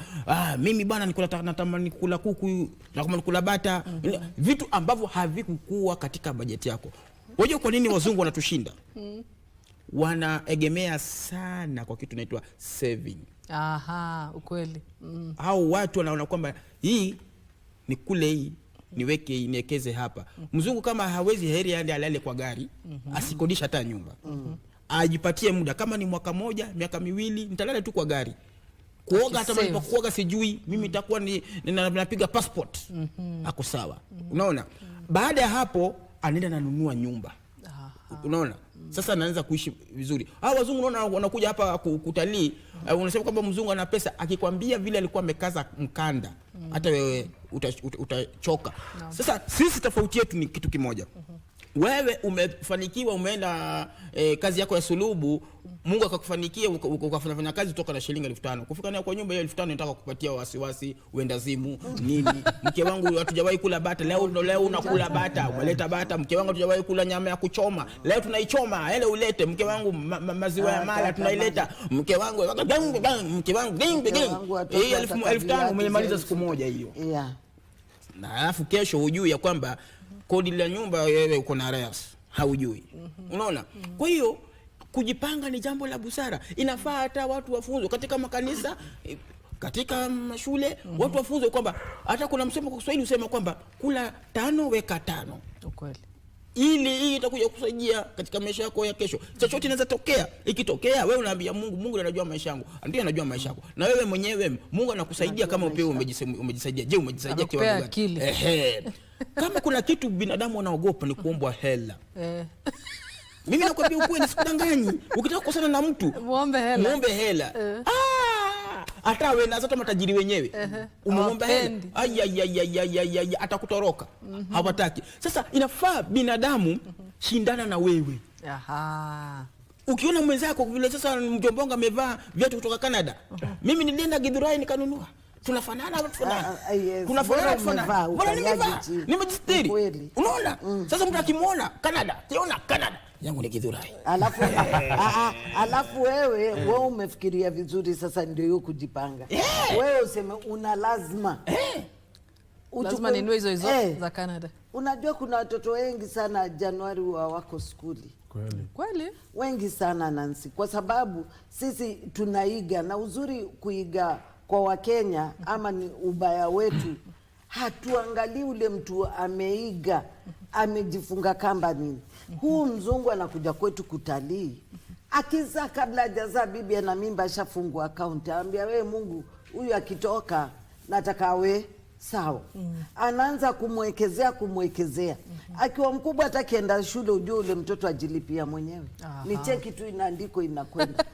mimi bwana natamani kula kuku, natamani kula bata, vitu ambavyo havikukua katika bajeti yako. Unajua kwa nini wazungu wanatushinda? Wanaegemea sana kwa kitu inaitwa saving. Ukweli. Hao watu wanaona kwamba hii ni kule, hii niwekeze hapa. Mzungu kama hawezi, heri aende alale kwa gari, asikodisha hata nyumba. Ajipatie muda, kama ni mwaka moja, miaka miwili, nitalala tu kwa gari. Kuoga hata malipa kuoga sijui, mimi nitakuwa napiga passport. Ako sawa. Unaona? Baada ya hapo anaenda nanunua nyumba. Unaona? Sasa anaanza kuishi vizuri. Hao wazungu unaona wanakuja hapa kutalii, unasema kwamba mzungu ana pesa, akikwambia vile alikuwa amekaza mkanda, hata wewe utachoka. Sasa sisi tofauti yetu ni kitu kimoja. Wewe umefanikiwa, umeenda kazi yako ya sulubu, Mungu akakufanikia ukafanya kazi kutoka na shilingi 5,000. Kufika nayo kwa nyumba hiyo 5,000 nataka kupatia wasiwasi, uendazimu, nini. Mke wangu hatujawahi kula bata, leo unakula bata, umeleta bata. Mke wangu hatujawahi kula nyama ya kuchoma, leo tunaichoma, ile ulete. Mke wangu maziwa ya mala tunaileta. Mke wangu hii 5,000 umemaliza siku moja hiyo. Na alafu kesho hujui ya kwamba kodi la nyumba wewe uko na arrears, haujui. Unaona? Kwa hiyo Kujipanga ni jambo la busara. Inafaa hata watu wafunzwe katika makanisa, katika mashule, watu wafunzwe kwamba hata kuna msemo kwa Kiswahili usema kwamba kula 5 weka 5. Ukweli. Ili hii itakuja kusaidia katika maisha yako ya kesho. Chochote inaweza tokea. Ikitokea wewe unaambia Mungu, Mungu anajua maisha yangu. Ndiye anajua maisha yako. Na wewe mwenyewe Mungu anakusaidia kama upewe umejisaidia. Je, umejisaidia kiwango gani? Kama kuna kitu binadamu anaogopa ni kuombwa hela. Mimi nakwambia ukweli, sikudanganyi. Ukitaka kukosana na mtu, muombe hela. Muombe hela. Hata wewe na hata matajiri wenyewe umuomba hela, atakutoroka. Hawataki. Sasa inafaa binadamu shindana na wewe. Ukiona mwenzako vile sasa mjomba wangu amevaa viatu kutoka Canada, mimi nilienda Githurai nikanunua. Tunafanana. Tunafanana. Nimejistiri. Unaona? Sasa mtu akimuona Canada, kiona Canada yangu ni Githurai. Alafu wewe umefikiria vizuri, sasa ndio hiyo kujipanga. Wewe useme una lazima. Lazima ninunue hizo za Canada. Unajua kuna watoto wengi sana Januari wako skuli. Kweli? Wengi sana Nancy, kwa sababu sisi tunaiga, na uzuri kuiga kwa Wakenya ama ni ubaya wetu, hatuangalii ule mtu ameiga, amejifunga kamba nini. Huu mzungu anakuja kwetu kutalii, akiza kabla hajazaa bibi ana mimba ashafungua account, anambia wewe Mungu, huyu akitoka nataka awe sawa. Anaanza kumwekezea. Akiwa mkubwa atakienda shule, ujue ule mtoto ajilipia mwenyewe. Ni cheki tu inaandiko inakwenda.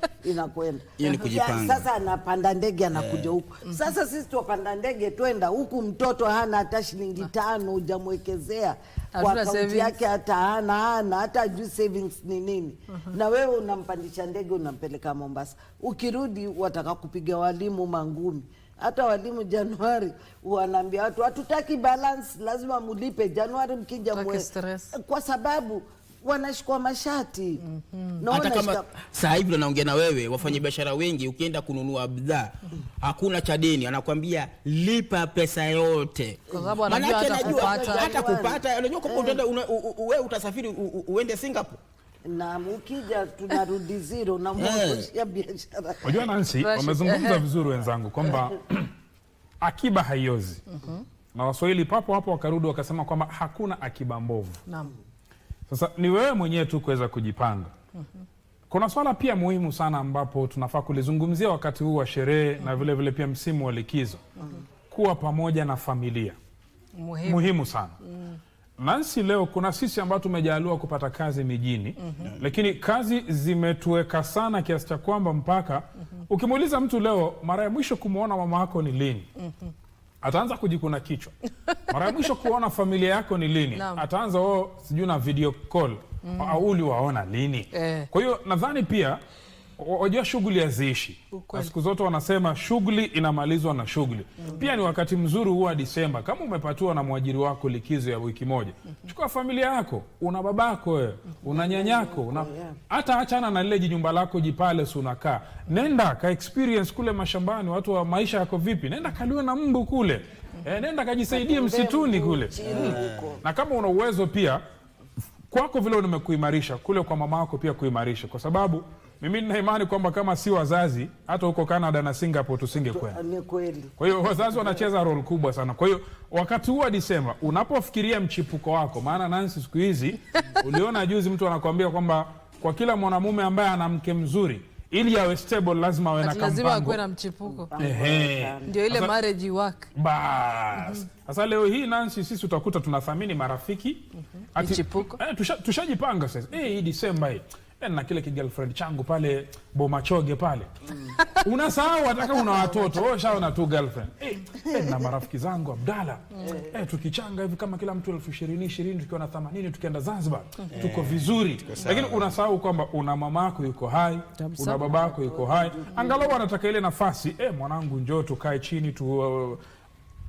Hiyo ni kujipanga. Sasa anapanda ndege anakuja huku. Sasa sisi tupanda ndege twenda huku, mtoto hana hata shilingi 5 hujamwekezea. Kwa account yake hata hana hata ajui savings ni nini. Na wewe unampandisha ndege unampeleka Mombasa. Ukirudi wataka kupiga walimu mangumi. Hata walimu Januari wanaambia watu hatutaki balance, lazima mulipe Januari mkija kwa sababu wanashikwa mashati. Hata kama sasa hivi naongea na wewe, wafanyabiashara wengi ukienda kununua bidhaa hakuna cha deni, anakuambia lipa pesa yote. Kwa sababu anajua hata kupata, unajua kama utaenda wewe utasafiri uende Singapore. Na ukija tunarudi zero na mmoja biashara. Unajua Nancy, wamezungumza vizuri wenzangu kwamba akiba haiozi. Na Waswahili papo hapo wakarudi wakasema kwamba hakuna akiba mbovu. Naam. Sasa ni wewe mwenyewe tu kuweza kujipanga. Kuna swala pia muhimu sana ambapo tunafaa kulizungumzia wakati huu wa sherehe na vile vile pia msimu wa likizo. Kuwa pamoja na familia. Muhimu sana. Nancy, leo kuna sisi ambao tumejaliwa kupata kazi mijini, lakini kazi zimetuweka sana kiasi cha kwamba mpaka ukimuuliza mtu leo mara ya mwisho kumuona mama yako ni lini, ataanza kujikuna kichwa. Mara ya mwisho kuona familia yako ni lini, ataanza sijui na video call au uliwaona lini. Kwa hiyo nadhani pia wajua shughuli haziishi. Siku zote wanasema shughuli inamalizwa na shughuli. Pia ni wakati mzuri huwa Disemba, kama umepatiwa na mwajiri wako likizo ya wiki moja, chukua familia yako, una babako wewe, una nyanyako, hata achana na lile nyumba lako jipale unakaa. Nenda ka experience kule mashambani, watu wa maisha yako vipi. Nenda kaliwe na mbu kule. Nenda kajisaidie msituni kule. Na kama una uwezo pia kwako vile nimekuimarisha kule kwa mama yako pia kuimarisha, kwa sababu mimi nina imani kwamba kama si wazazi hata huko Canada na Singapore tusingekwenda. Ni kweli. Kwa hiyo wazazi wanacheza role kubwa sana. Kwa hiyo wakati huu wa Disemba unapofikiria mchipuko wako, maana Nancy siku hizi uliona juzi mtu anakuambia kwamba kwa kila mwanamume ambaye ana mke mzuri ili awe stable lazima awe na kampango. Lazima awe na mchipuko. Ndio ile marriage work. Bas. Sasa leo hii Nancy, sisi utakuta tunathamini marafiki. Mchipuko. Tushajipanga sasa. Hii Disemba hii na kile girlfriend changu pale Bomachoge pale. Unasahau hata una watoto, shaona tu girlfriend. Na marafiki zangu Abdalla. Tukichanga hivi kama kila mtu 20,20 tukiwa na 80 tukienda Zanzibar. Tuko vizuri. Lakini unasahau kwamba una mamako yuko hai, una babako yuko hai. Angalau anataka ile nafasi, mwanangu njoo tukae chini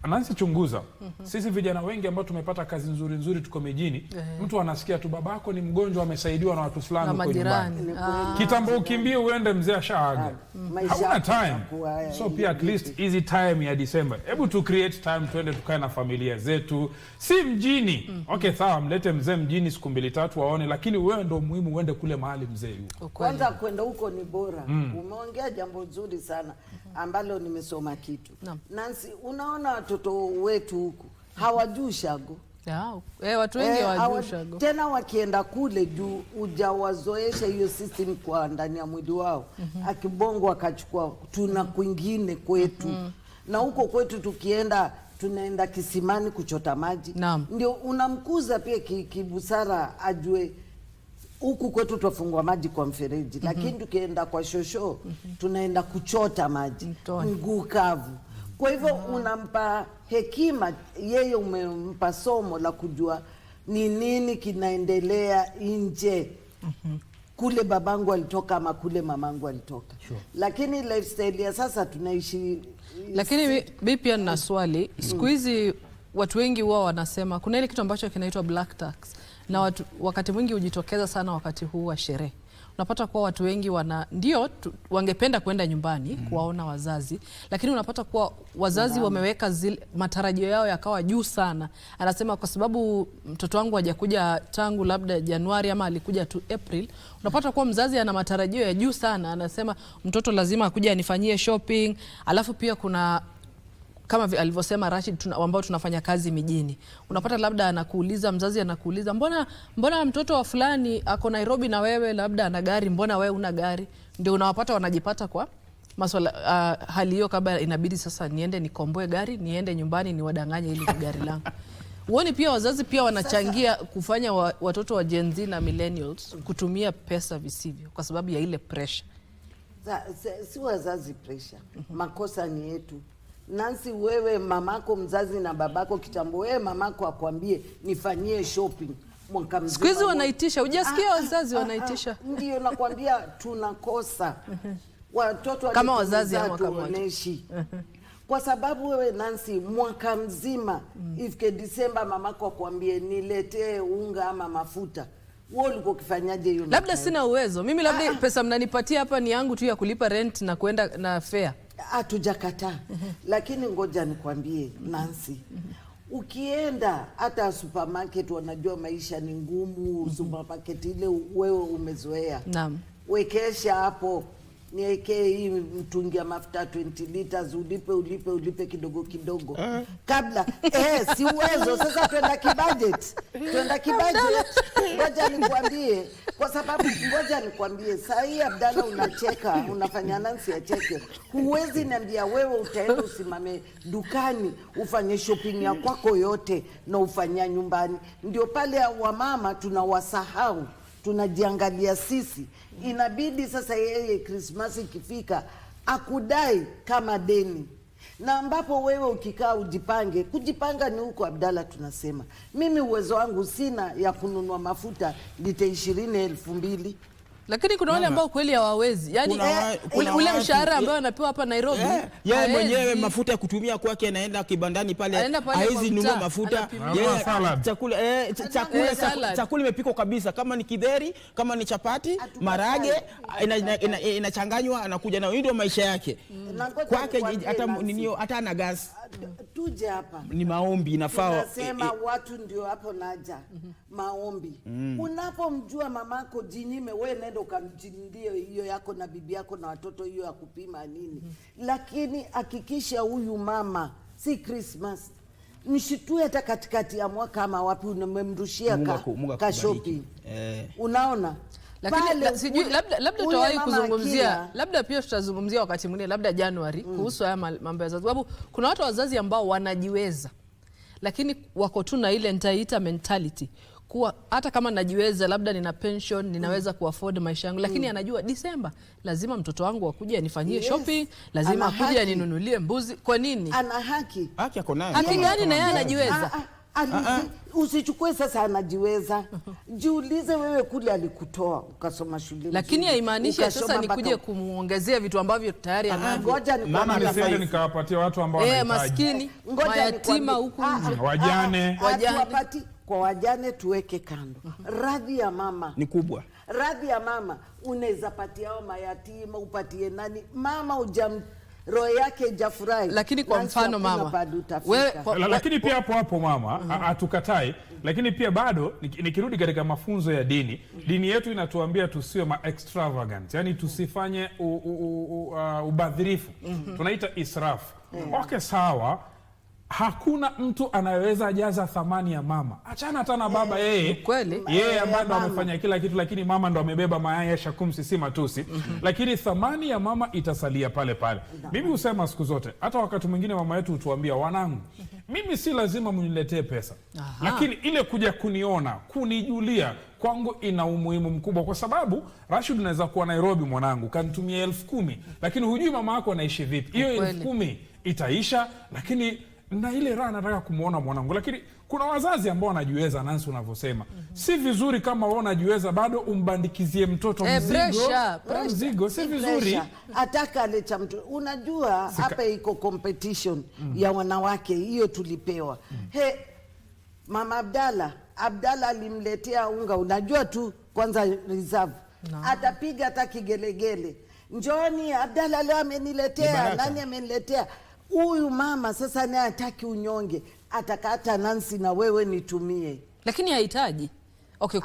Nancy, chunguza. Sisi vijana wengi ambao tumepata kazi nzuri tuko mijini, mtu anasikia tu babako ni mgonjwa amesaidiwa na watu fulani huko nyumbani. Kitambo ukimbie uende mzee ashaaga. Hauna time. So pia at least easy time ya December. Hebu tu create time tuende tukae na familia zetu. Si mjini. Okay, sawa, mlete mzee mjini siku 2-3 waone, lakini wewe ndo muhimu uende kule mahali mzee yuko. Kwanza kwenda huko ni bora. Umeongea jambo zuri sana ambalo nimesoma kitu. Nancy, unaona watoto wetu huku hawajui shago. Watu wengi hawajui shago. Tena wakienda kule juu hujawazoesha hiyo system kwa ndani ya mwili wao. Akibongo akachukua tuna kwingine kwetu. Na huko kwetu tukienda tunaenda kisimani kuchota maji. Ndio unamkuza pia kibusara ajue huku kwetu tutafungwa maji kwa mfereji, lakini tukienda kwa shosho tunaenda kuchota maji mguu kavu. Kwa hivyo unampa hekima, yeye umempa somo la kujua ni nini kinaendelea nje. Kule babangu alitoka ama kule mamangu alitoka. Lakini lifestyle ya sasa tunaishi. Lakini mimi pia nina swali. Siku hizi watu wengi wao wanasema kuna ile kitu ambacho kinaitwa black tax. Na wakati mwingi hujitokeza sana wakati huu wa sherehe. Unapata kuwa watu wengi wangependa kwenda nyumbani kuwaona wazazi, lakini unapata kuwa wazazi wameweka matarajio yao yakawa juu sana. Anasema kwa sababu mtoto wangu hajakuja tangu labda Januari ama alikuja tu April, unapata kuwa mzazi ana matarajio ya juu sana. Anasema mtoto lazima akuje anifanyie shopping, alafu pia kuna kama alivyosema Rashid ambao tunafanya kazi mijini. Unapata labda mzazi anakuuliza mbona mtoto wa fulani ako Nairobi na wewe labda ana gari, mbona wewe una gari? Ndio unawapata wanajipata kwa masuala hali hiyo, kabla inabidi sasa niende nikomboe gari, niende nyumbani niwadanganye ili gari langu. Uone pia wazazi pia wanachangia kufanya watoto wa Gen Z na millennials kutumia pesa visivyo kwa sababu ya ile pressure. Si wazazi pressure. Makosa ni yetu. Nancy, wewe mamako mzazi na babako kitambo, wewe mamako akwambie nifanyie shopping mwaka mzima. Siku hizi wanaitisha, hujasikia wazazi wanaitisha. Ndio nakwambia tunakosa. Watoto kama wazazi ama kama kwa sababu wewe Nancy mwaka mzima ifike December mamako akwambie niletee unga ama mafuta. Wewe ulikuwa ukifanyaje hiyo? Labda sina uwezo. Mimi labda pesa mnanipatia hapa ni yangu tu ya kulipa rent na kwenda na fare. Hatujakataa. Lakini ngoja nikwambie Nancy, ukienda hata supermarket wanajua maisha ni ngumu. Supermarket ile wewe umezoea. Wekesha hapo, niwekee hii mtungi ya mafuta 20 liters, ulipe kidogo kidogo. Kabla si uwezo sasa tuenda kibudget. Ngoja nikwambie, kwa sababu ngoja nikwambie saa hii Abdalla unacheka, unafanya Nancy acheke. Huwezi niambia wewe utaenda usimame dukani ufanye shopping ya kwako yote na ufanya nyumbani. Ndio pale wamama tunawasahau, tunajiangalia sisi. Inabidi sasa yeye Christmas ikifika akudai kama deni. Na ambapo wewe ukikaa ujipange, kujipanga ni huko Abdalla tunasema. Mimi uwezo wangu sina ya kununua mafuta lita 20,000. Lakini kuna wale ambao kweli hawawezi. Yaani ule mshahara ambao anapewa hapa Nairobi, yeye mwenyewe mafuta ya kutumia kwake anaenda kibandani pale, haizi nunua mafuta. Chakula imepikwa kabisa, kama ni kidheri, kama ni chapati, marage inachanganywa anakuja nayo. Ndio maisha yake. Kwake hata ana gas. Tuje hapa. Ni maombi inafaa. Nasema watu ndio hapo naja. Maombi. Unapomjua mamako jinyime, wewe nenda ukamjindie hiyo yako na bibi yako na watoto hiyo ya kupima nini. Lakini hakikisha huyu mama si Christmas mshitue hata katikati ya mwaka ama wapi unamemrushia ka shopping. Unaona? Lakini sijui labda tutawahi kuzungumzia, labda pia tutazungumzia wakati mwingine labda Januari kuhusu haya mambo ya wazazi. Sababu kuna watu wazazi ambao wanajiweza lakini wako tu na ile nitaita mentality kuwa hata kama najiweza, labda nina pension, ninaweza kuafford maisha yangu, lakini anajua December lazima mtoto wangu akuje anifanyie shopping, lazima akuje aninunulie mbuzi. Kwa nini? Ana haki. Haki yako nayo. Haki gani na yeye anajiweza? Usichukue sasa anajiweza. Jiulize wewe kule alikutoa ukasoma shule. Lakini haimaanishi sasa nikuje kumuongezea vitu ambavyo tayari anavyo. Ngoja mama nisiende nikawapatia watu ambao wanahitaji. Maskini, mayatima huku nje. Wajane. Kwa wajane tuweke kando. Radhi ya mama ni kubwa. Radhi ya mama unaweza patia hao mayatima, upatie nani? Mama roho yake ijafurahi. Lakini kwa mfano mama lakini pia hapo mama hatukatai, lakini pia bado nikirudi katika mafunzo ya dini, dini yetu inatuambia tusiwe extravagant, yani tusifanye ubadhirifu, tunaita israfu. Okay, sawa. Hakuna mtu anayeweza jaza thamani ya mama. Achana hata na baba, yeye ambaye ndo amefanya kila kitu, lakini mama ndo amebeba mayai ya shakumsi, si matusi. Lakini thamani ya mama itasalia pale pale. Mimi husema siku zote, hata wakati mwingine mama yetu hutuambia, wanangu, mimi si lazima mniletee pesa. Lakini ile kuja kuniona, kunijulia, kwangu ina umuhimu mkubwa, kwa sababu Rashid unaweza kuwa Nairobi mwanangu, kanitumia 10,000, lakini hujui mama yako anaishi vipi. Hiyo 10,000 itaisha, lakini na ile raha nataka kumuona mwanangu. Lakini kuna wazazi ambao wanajiweza, Nancy unavyosema. Si vizuri kama wewe unajiweza bado umbandikizie mtoto mzigo. Si vizuri. Ataka alecha mtu. Unajua hapa iko competition ya wanawake, hiyo tulipewa. Mama Abdalla alimletea unga, unajua tu kwanza reserve. Atapiga hata kigelegele. Njoni Abdalla leo ameniletea, nani ameniletea? Huyu mama sasa naye hataki unyonge, atakata Nancy na wewe nitumie. Lakini hahitaji. Okay,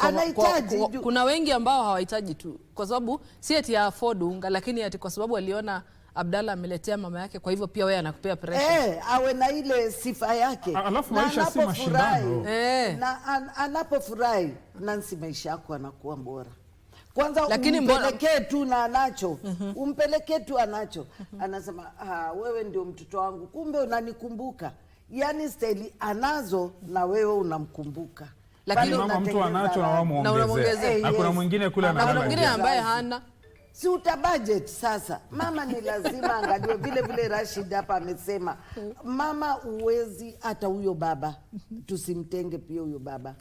kuna wengi ambao hawahitaji tu kwa sababu si eti ya afford unga, lakini ati kwa sababu aliona Abdalla ameletea mama yake, kwa hivyo pia wewe anakupea pressure. Awe na ile sifa yake. Alafu maisha si mashindano. Na anapofurahi Nancy maisha yako anakuwa bora. Kwanza umpelekee tu na anacho. Umpelekee tu anacho. Anasema, wewe ndio mtoto wangu. Kumbe unanikumbuka. Yani style anazo na wewe unamkumbuka. Lakini mama mtu anacho na wamuongezea. Na kuna mwingine kule analala. Na kuna mwingine ambaye hana. Si uta budget sasa. Mama ni lazima angalie vile Rashid hapa amesema. Mama uwezi hata huyo baba. Tusimtenge pia huyo baba.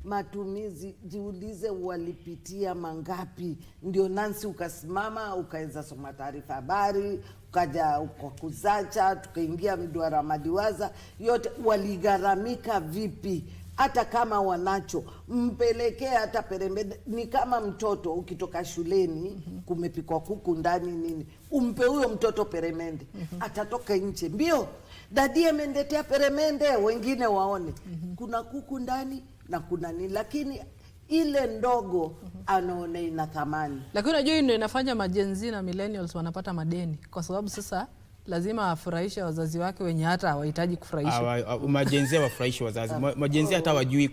Matumizi, jiulize walipitia mangapi ndio Nancy ukasimama ukaweza soma taarifa habari, ukaja kuzacha, tukaingia mduara madiwaza, yote waligharamika vipi? Hata kama wanacho mpelekee hata peremende. Ni kama mtoto ukitoka shuleni kumepikwa kuku ndani nini, umpe huyo mtoto peremende, atatoka nje mbio, dadi amendetea peremende, wengine waone kuna kuku ndani na kuna nini, lakini ile ndogo anaona ina thamani. Lakini unajua hii ndio inafanya majenzi na millennials wanapata madeni, kwa sababu sasa lazima afurahishe wazazi wake wenye hata hawahitaji kufurahisha. Majenzi wafurahishe wazazi. Majenzi hata wajui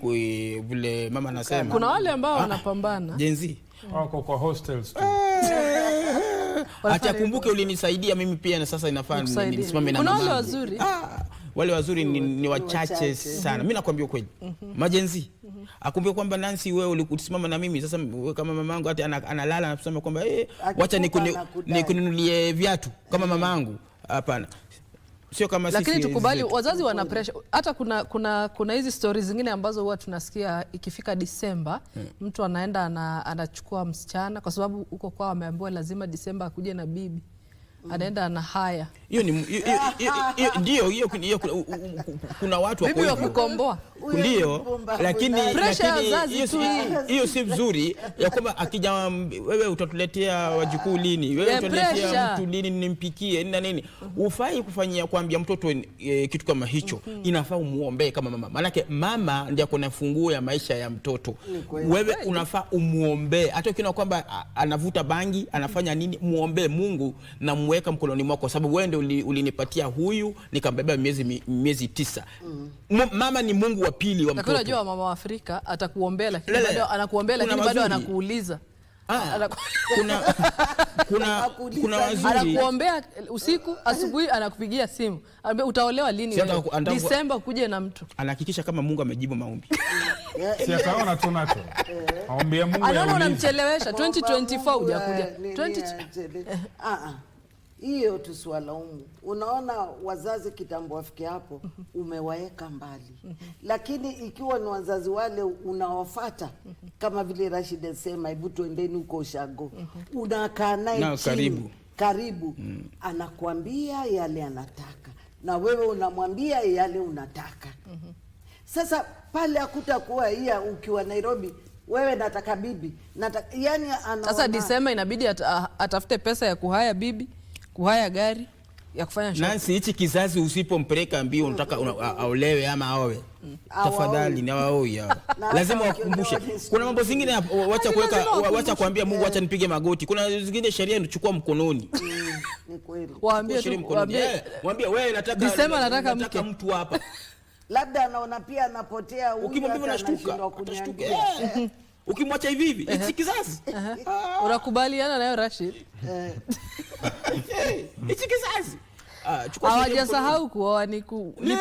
vile mama anasema. Kuna wale ambao wanapambana. Jenzi wako kwa hostels. Acha kumbuke ulinisaidia mimi pia, na sasa inafaa nisimame na mama. Kuna wale wazuri. Wale wazuri ni wachache sana. Mimi nakwambia ukweli. Majenzi akumbuke kwamba Nancy wewe ulikusimama na mimi, sasa wewe kama mamangu hata analala anasema kwamba wacha nikununulie viatu kama mamangu. Hapana. Sio kama sisi. Lakini tukubali wazazi wana pressure. Hata kuna hizi stories zingine ambazo huwa tunasikia ikifika Disemba, mtu anaenda anachukua msichana kwa sababu huko kwao ameambiwa lazima Disemba akuje na bibi. Anaenda na haya. Hiyo ni ndio kuna watu bibi wa kukomboa. Ndio, lakini hiyo si vizuri ya kwamba akija wewe utatuletea wajukuu lini, wewe utaletea mtu lini nimpikie na nini. Ufai kufanyia kuambia mtoto kitu kama hicho. Inafaa umuombe kama mama. Maana mama ndiye akona funguo ya maisha ya mtoto. Wewe unafaa umuombe. Hata ukiona kwamba anavuta bangi, anafanya nini, muombe Mungu na muweka mkononi mwako, sababu wewe ndio ulinipatia huyu nikambeba miezi 9. Mama ni Mungu wa pili wa mtoto. Unajua mama wa Afrika atakuombea lakini bado anakuombea lakini bado anakuuliza. Kuna wazuri. Anakuombea usiku, asubuhi anakupigia simu. Anambia utaolewa lini wewe? Disemba kuje na mtu. Anahakikisha kama Mungu amejibu maombi. Si ataona tu nacho. Maombi ya Mungu. Anaona unamchelewesha 2024 hujakuja. hiyo tusiwalaumu. Unaona wazazi kitambo wafike hapo, umewaeka mbali. Lakini ikiwa ni wazazi wale unawafuata, kama vile Rashid asema, hebu tuendeni huko ushago, unakaa naye chini karibu, anakuambia yale anataka na wewe unamwambia yale unataka. Sasa pale hakutakuwa ukiwa Nairobi, wewe nataka bibi, yani anaona. Sasa Disemba inabidi atafute pesa ya kuhaya bibi, kuhaya gari, ya kufanya shopping. Nancy, hichi kizazi usipompeleka mbio unataka aolewe ama aowe, tafadhali ni waoi hao. Lazima wakumbushe. Kuna mambo zingine wacha kuambia Mungu acha nipige magoti. Kuna zingine sheria inachukua mkononi. Ni kweli. Waambie wewe nataka Disemba nataka mtu hapa. Labda anaona pia anapotea huyu, ukimwambia unashtuka. Ukimwacha hivi hichi kizazi. Unakubaliana nayo Rashid? Hichi kizazi. Hawajasahau kuoa ni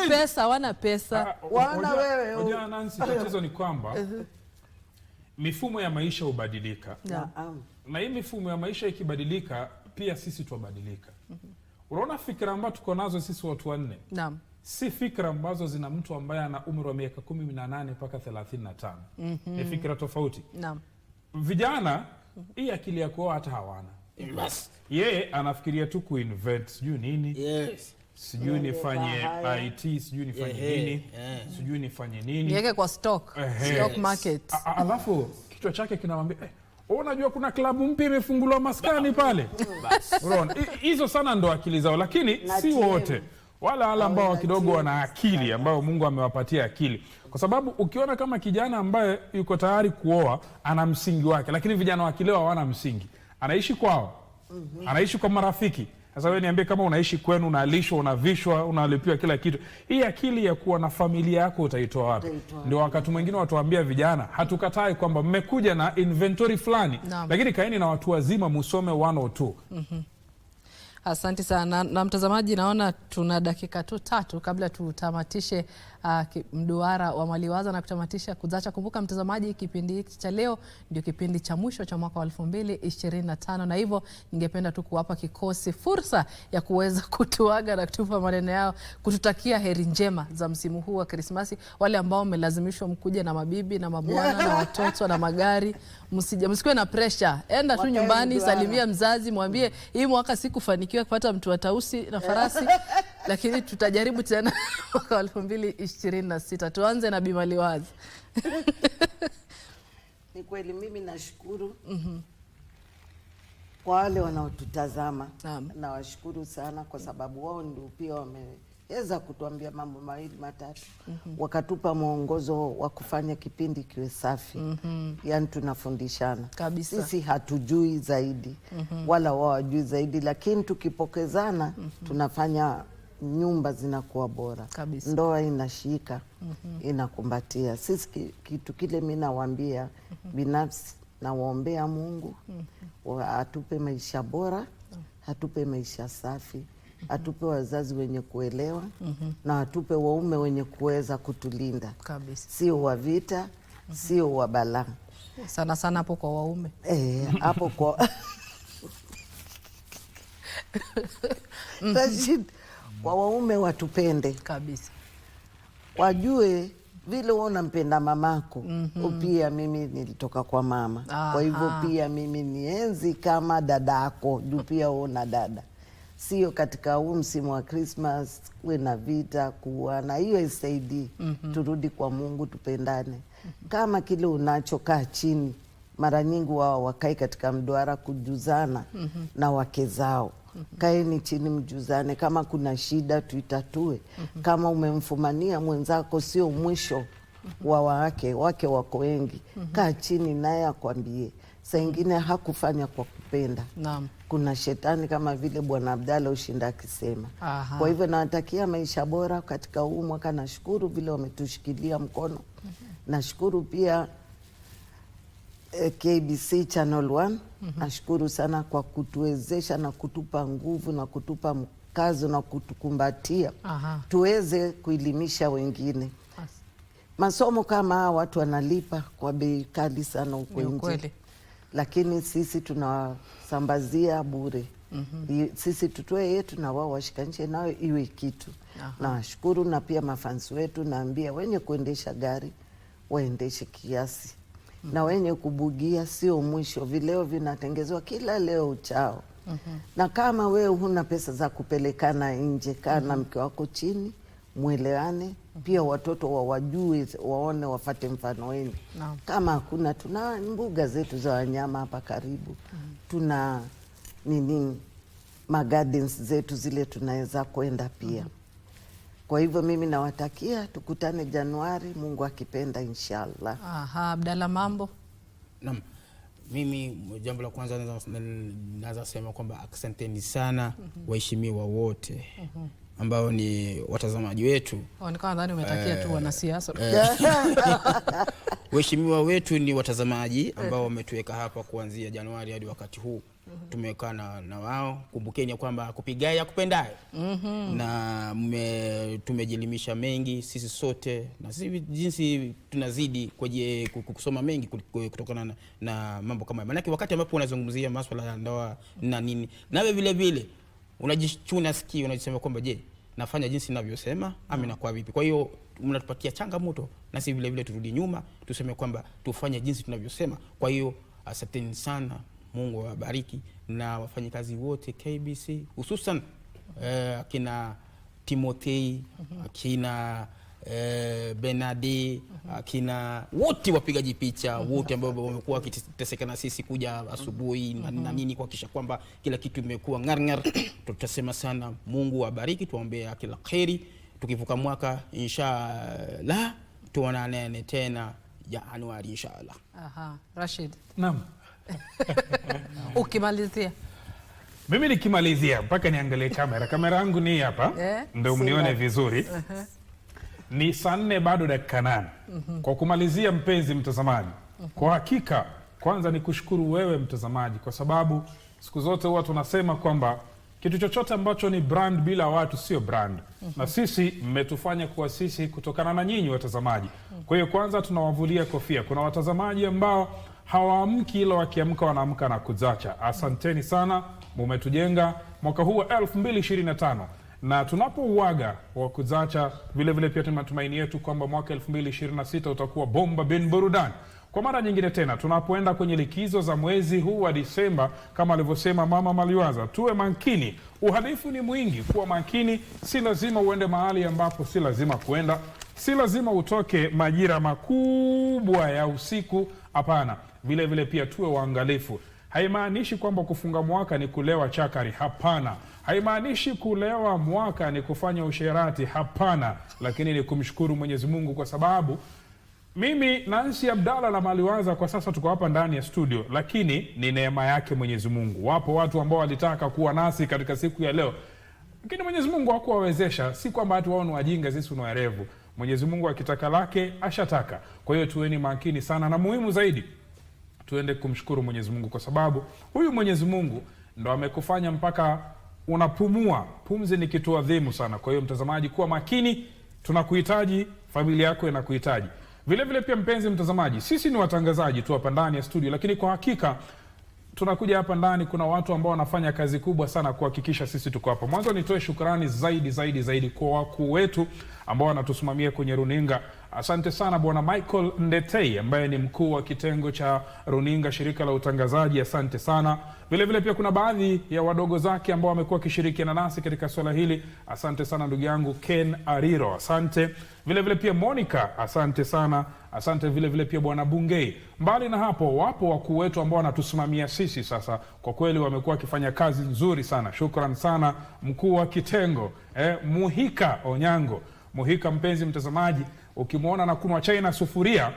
pesa, wana pesa. Wana wewe. Unajua Nancy, tatizo ni kwamba mifumo ya maisha hubadilika. Na hii mifumo ya maisha ikibadilika, pia sisi tubadilika. Unaona fikra ambazo tuko nazo sisi watu wanne. Naam. Si fikra ambazo zina mtu ambaye ana umri wa miaka 18 mpaka 35. Ni fikra tofauti. Naam. Vijana hii akili ya kuoa hata hawana. Yeye anafikiria tu kuinvent sijui nini. Yes. Sijui nifanye IT, sijui nifanye nini. Sijui nifanye nini. Niweke kwa stock market. Alafu kichwa chake kinamwambia unajua kuna klabu mpya imefunguliwa maskani pale. Unaona? Hizo sana ndo akili zao, lakini si wote. Wala ambao kidogo wana akili, ambao Mungu amewapatia akili. Kwa sababu ukiona kama kijana ambaye yuko tayari kuoa ana msingi wake, lakini vijana wa kileo hawana msingi. Anaishi kwao. Anaishi kwa marafiki. Sasa wewe niambie, kama unaishi kwenu, unalishwa, unavishwa, unalipiwa kila kitu, hii akili ya kuwa na familia yako utaitoa wapi? Ndio wakati mwingine watuambia vijana, hatukatai kwamba mmekuja na inventory fulani, lakini kaeni na watu wazima musome 102. Asante sana. Na mtazamaji, naona tuna dakika tu 3 kabla tutamatishe mduara wa Maliwaza na kutamatisha Kuzacha. Kumbuka mtazamaji, kipindi hiki cha leo ndio kipindi cha mwisho cha mwaka wa 2025, na hivyo ningependa tu kuwapa kikosi fursa ya kuweza kutuaga na kutupa maneno yao, kututakia heri njema za msimu huu wa Krismasi. Wale ambao mmelazimishwa mkuja na mabibi na mabwana na watoto na magari, msikuwe na pressure. Enda tu nyumbani, salimia mzazi, mwambie hii mwaka sikufanikiwa kupata mtu wa tausi na farasi, lakini tutajaribu tena mwaka wa 2026. Tuanze na Bi Maliwaza. Ni kweli mimi nashukuru kwa wale wanaotutazama. Nawashukuru sana kwa sababu wao ndio pia wameweza kutuambia mambo mawili matatu. Wakatupa mwongozo wa kufanya kipindi kiwe safi. Yaani tunafundishana. Kabisa. Sisi hatujui zaidi wala wao hawajui zaidi, lakini tukipokezana tunafanya nyumba zinakuwa bora. Kabisa. Ndoa inashika, inakumbatia. Sisi kitu kile mimi nawaambia binafsi, nawaombea Mungu atupe maisha bora, atupe maisha safi, atupe wazazi wenye kuelewa, na atupe waume wenye kuweza kutulinda. Kabisa. Sio wa vita, sio wa balaa. Sana sana hapo kwa waume. Hapo kwa Rashid, kwa waume watupende. Kabisa. Wajue vile wewe unampenda mamako, pia mimi nilitoka kwa mama. Kwa hivyo pia mimi nienzi kama dadako, juu pia wewe una dada. Sio katika huu msimu wa Christmas kuwe na vita, kuana. Hiyo isaidii. Turudi kwa Mungu, tupendane. Kama kile unachokaa chini, mara nyingi wao wakai katika mduara kujuzana na wake zao. Kaeni chini mjuzane, kama kuna shida tuitatue. Kama umemfumania mwenzako, sio mwisho wa wake wako wengi. Kaa chini naye akwambie. Saa ingine hakufanya kwa kupenda. Kuna shetani, kama vile Bwana Abdalla Ushinda akisema. Kwa hivyo nawatakia maisha bora katika huu mwaka. Nashukuru vile wametushikilia mkono. Nashukuru pia KBC Channel 1. Nashukuru sana kwa kutuwezesha na kutupa nguvu na kutupa mkazo na kutukumbatia. Tuweze kuelimisha wengine. Masomo kama hawa watu wanalipa kwa bei kali sana huko nje, lakini sisi tunawasambazia bure. Sisi tutoe yetu na wao washikanishe nayo iwe kitu. Na washukuru, na pia mafansi wetu naambia wenye kuendesha gari waendeshe kiasi. Na wenye kubugia sio mwisho, vileo vinatengezewa kila leo uchao. Na kama wewe huna pesa za kupelekana nje, kaa na mke wako chini, mwelewane. Pia watoto wawajue, waone, wafate mfano wenu. Kama hakuna, tuna mbuga zetu za wanyama hapa karibu. Tuna magardens zetu zile tunaweza kwenda pia. Kwa hivyo mimi nawatakia tukutane Januari, Mungu akipenda, inshallah. Abdalla, mambo? Naam. Mimi jambo la kwanza naweza sema kwamba asanteni sana waheshimiwa wote ambao ni watazamaji wetu. Nikawa nadhani umetakia tu wanasiasa. Waheshimiwa wetu ni watazamaji ambao wametuweka hapa kuanzia Januari hadi wakati huu. Tumekaa na wao. Kumbukeni kwamba kupigaye ya kupendaye. Na tumejilimisha mengi sisi sote, na sisi jinsi tunazidi kusoma mengi kutokana na mambo kama haya. Maana wakati ambapo unazungumzia masuala ya ndoa na nini, nawe vile vile unajichuna sikio, unajisema kwamba je, nafanya jinsi ninavyosema ama inakuwa vipi? Kwa hiyo mnatupatia changamoto, na sisi vile vile turudi nyuma tuseme kwamba tufanye jinsi tunavyosema. Kwa hiyo asanteni sana, Mungu awabariki, na wafanyikazi wote KBC, hususan akina Timothy, akina Benadi, akina wote wapigaji picha wote ambao wamekuwa wakiteseka na sisi kuja asubuhi na nini kuhakikisha kwamba kila kitu imekuwa ngar. Tutasema sana Mungu awabariki, tuombea kila kheri. Tukivuka mwaka inshallah tuonane tena Januari inshallah. Rashid. Naam. Ukimalizia. Mimi nikimalizia mpaka niangalie kamera yangu ni hapa, ndio mnione vizuri. Ni saa 4 bado dakika 8. Kwa kumalizia, mpenzi mtazamaji, kwa hakika kwanza ni kushukuru wewe mtazamaji, kwa sababu siku zote huwa tunasema kwamba kitu chochote ambacho ni brand bila watu sio brand. Na sisi mmetufanya kuwa sisi kutokana na nyinyi watazamaji. Kwa hiyo kwanza tunawavulia kofia. Kuna watazamaji ambao hawaamki, ila wakiamka wanaamka na kuzacha. Asanteni sana, mumetujenga mwaka huu wa 2025. Na tunapouaga wa kuzacha vile vile pia matumaini yetu kwamba mwaka 2026 utakuwa bomba bin burudani. Kwa mara nyingine tena tunapoenda kwenye likizo za mwezi huu wa Disemba, kama alivyosema Mama Maliwaza, tuwe makini. Uhalifu ni mwingi, kuwa makini. Si lazima uende mahali ambapo si lazima kuenda. Si lazima utoke majira makubwa ya usiku, hapana. Vile vile pia tuwe waangalifu. Haimaanishi kwamba kufunga mwaka ni kulewa chakari, hapana. Haimaanishi kulewa mwaka ni kufanya usherati, hapana. Lakini ni kumshukuru Mwenyezi Mungu, kwa sababu mimi Nancy Abdalla na Maliwaza kwa sasa tuko hapa ndani ya studio, lakini ni neema yake Mwenyezi Mungu. Wapo watu ambao walitaka kuwa nasi katika siku ya leo, lakini Mwenyezi Mungu hakuwawezesha. Si kwamba watu wao ni wajinga, sisi ni werevu. Mwenyezi Mungu akitaka lake ashataka. Kwa hiyo tuweni makini sana, na muhimu zaidi tuende kumshukuru Mwenyezi Mungu, kwa sababu huyu Mwenyezi Mungu ndo amekufanya mpaka unapumua. Pumzi ni kitu adhimu sana. Kwa hiyo mtazamaji, kuwa makini, tunakuhitaji, familia yako inakuhitaji. Vile vile pia mpenzi mtazamaji, sisi ni watangazaji tu hapa ndani ya studio, lakini kwa hakika tunakuja hapa ndani, kuna watu ambao wanafanya kazi kubwa sana kuhakikisha sisi tuko hapa. Mwanzo nitoe shukrani zaidi kwa wakuu wetu ambao wanatusimamia kwenye runinga. Asante sana Bwana Michael Ndetei ambaye ni mkuu wa kitengo cha runinga shirika la utangazaji. Asante sana. Vile vile pia kuna baadhi ya wadogo zake ambao wamekuwa wakishirikiana nasi katika swala hili. Asante sana ndugu yangu Ken Ariro. Asante. Vile vile pia Monica, asante sana. Asante vile vile pia Bwana Bungei. Mbali na hapo, wapo wakuu wetu ambao wanatusimamia sisi sasa. Kwa kweli wamekuwa wakifanya kazi nzuri sana. Shukran sana mkuu wa kitengo Muhika Onyango. Muhika, mpenzi mtazamaji, ukimwona anakunywa chai na sufuria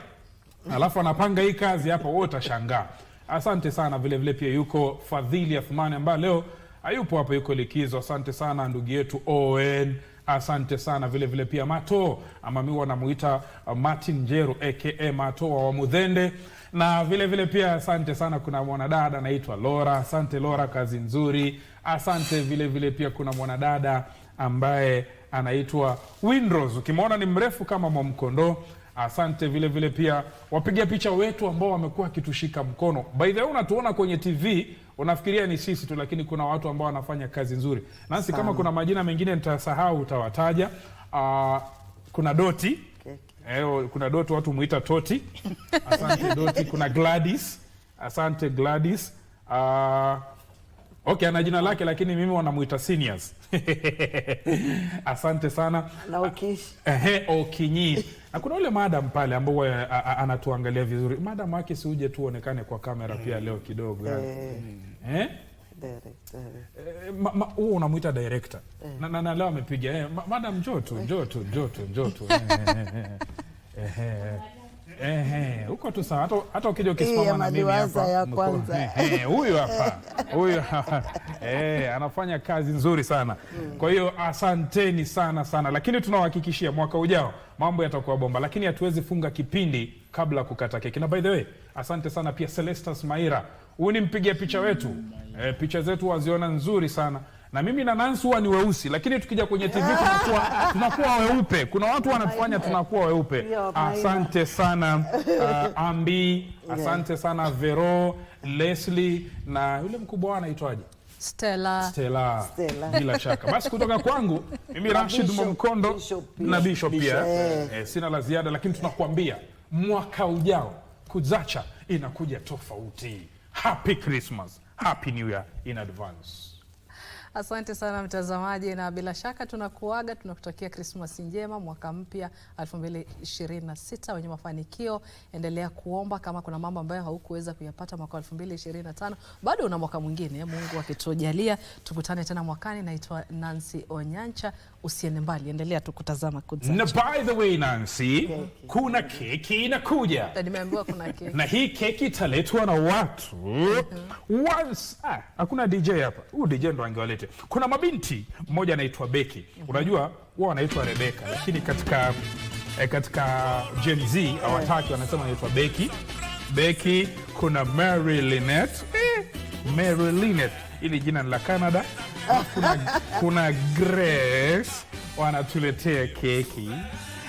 alafu anapanga hii kazi hapa, wewe utashangaa. Asante sana. Vile vile pia yuko Fadhili Athmani ambaye leo hayupo hapa, yuko likizo. Asante sana ndugu yetu Owen. Asante sana vile vile pia Mato, ama mimi wanamuita Martin Njeru aka Mato wa Mudhende. Na vile vile pia asante sana, kuna mwanadada anaitwa Laura. Asante Laura, kazi nzuri. Asante vile vile pia kuna mwanadada ambaye anaitwa Windrose, ukimwona ni mrefu kama Mwamkondo. Asante vile vile pia wapiga picha wetu ambao wamekuwa kitushika mkono. By the way, unatuona kwenye TV, unafikiria ni sisi tu, lakini kuna watu ambao wanafanya kazi nzuri. Nancy, kama kuna majina mengine nitasahau utawataja. Kuna Doti. Kuna Doti, watu muita Toti. Asante Doti. Kuna Gladys. Asante Gladys. Okay, ana jina lake lakini mimi wanamuita Seniors. Asante sana. Na Okishi. Okinyi. Na kuna ule madam pale ambao anatuangalia vizuri. Madam wake si uje tuonekane kwa kamera pia leo kidogo yani. Director. Unamuita director. Na leo amepiga madam Joto. Uko tu sawa, hata ukija ukisimama na mimi hapa. Huyu hapa. Anafanya kazi nzuri sana. Kwa hiyo asanteni sana. Lakini tunawahakikishia mwaka ujao mambo yatakuwa bomba, lakini hatuwezi funga kipindi kabla kukata keki. Na by the way, asante sana pia Celestas Maira. Huyu ni mpiga picha wetu. Picha zetu waziona nzuri sana. Na mimi na Nancy huwa ni weusi, lakini tukija kwenye TV tunakuwa weupe. Kuna watu wanatufanya tunakuwa weupe. Asante sana Ambi, asante sana Vero, Leslie na yule mkubwa anaitwaje? Stella. Bila shaka. Basi kutoka kwangu mimi Rashid Momkondo na Bishop pia. Sina la ziada, lakini tunakuambia mwaka ujao Kuzacha inakuja tofauti. Happy Christmas. Happy New Year in advance. Asante sana mtazamaji, na bila shaka tunakuaga, tunakutakia Christmas njema, mwaka mpya 2026 wenye mafanikio. Endelea kuomba kama kuna mambo ambayo haukuweza kuyapata mwaka 2025, bado una mwaka mwingine, Mungu akitujalia. Tukutane tena mwakani. Naitwa Nancy Onyancha. Usiende mbali, endelea tukutazama Kuzacha. Na by the way Nancy, kuna keki inakuja. Nimeambiwa kuna keki. Na hii keki italetwa na watu. Once hakuna DJ hapa. Huyu DJ ndo angewalete. Kuna mabinti, mmoja anaitwa Becky. Unajua wao wanaitwa Rebecca, lakini katika Gen Z hawataki, wanasema anaitwa Becky. Kuna Mary Lynette. Mary Lynette, ili jina la Canada. Kuna Grace wanatuletea keki.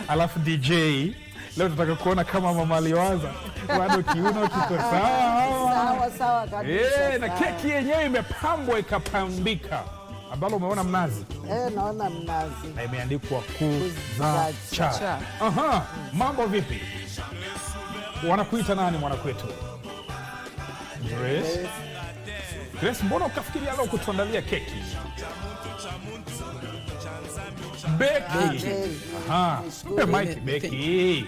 Alafu DJ leo tutaka kuona kama Mama Liwaza bado kiuno kiko Sawa kabisa. Na keki yenyewe imepambwa ikapambika. Ambalo umeona mnazi? Naona mnazi. Na imeandikwa Kuzacha. Mambo vipi? Wanakuita nani mwanakwetu? Grace, mbona ukafikiria leo kutuandalia keki? Becky. Mpe Mike Becky.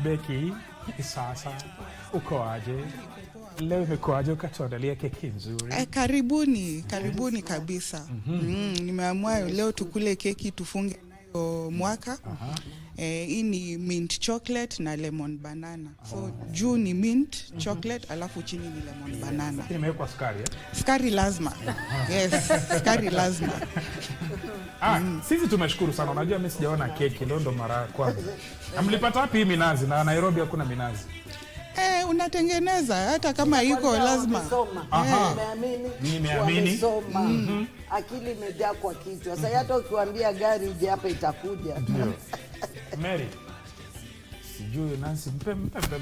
Becky, sasa uko aje? Leo imekuaje ukatuandalia keki nzuri? Karibuni kabisa. Nimeamua leo tukule keki tufunge nayo mwaka. Hii ni mint chocolate na lemon banana. So juu ni mint chocolate, alafu chini ni lemon banana. Imewekwa sukari Sukari lazima. Yes, sukari lazima. Sisi tumeshukuru sana. Unajua mimi sijaona keki leo, ndo mara ya kwanza. Mlipata wapi hii minazi? Na Nairobi hakuna minazi. Unatengeneza hata kama iko lazima. Nimeamini. Akili imejaa kwa kichwa. Sasa hata ukiwaambia gari ije hapa itakuja. Ndio. Mary, sijui Nancy, mpe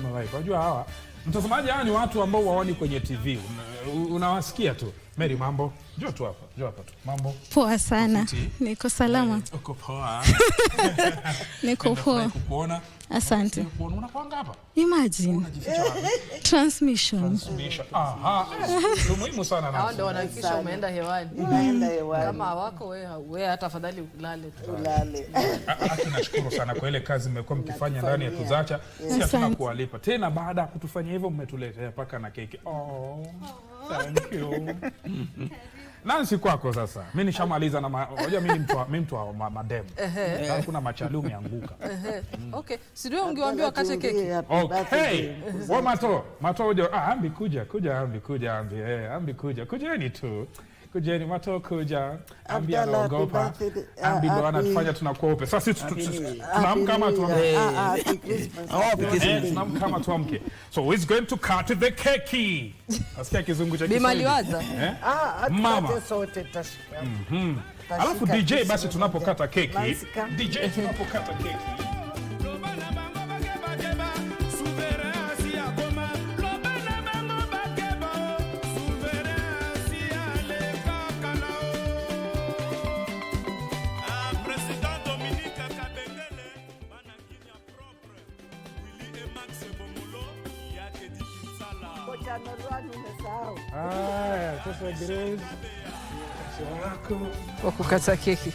mawai. Unajua hawa mtazamaji, hawa ni watu ambao waoni kwenye TV. Unawasikia tu. Mary, mambo? Njoo tu hapa tu. Mambo? Poa sana. Niko salama. Uko poa? Niko poa. Kukuona. Asante. Unapanga hapa? Imagine. Transmission. Ndio muhimu sana na. Hao ndio wanahakikisha umeenda hewani. Kama wako wewe hata afadhali ulale. Tunashukuru sana kwa ile kazi mmekuwa mkifanya ndani ya Kuzacha. Sisi hatuna kuwalipa. Tena baada ya kutufanyia hivyo mmetuletea paka na keki. Thank you. Nancy, kwako sasa. Mimi nishamaliza na unajua mimi mtu wa madem. Kuna machali umeanguka. Okay. Sio ungewaambia wakate keki. Okay. Wa Mato uje. Ambi kuja. Ambi kuja. Kujeni tu. Kujeni Mato kuja. Ambi anaogopa. Ambi ndo anatufanya tunakuwa upe. Sasa tunaamka kama tuamke. Tunaamka kama tuamke. So who's going to cut the cake? Asikia kizungu cha Kiswahili. Bimaliwaza. Mama. Sote tashika. Alafu DJ basi tunapokata keki. DJ tunapokata keki. Haya, sasa Grace, wako Kwa kukata keki.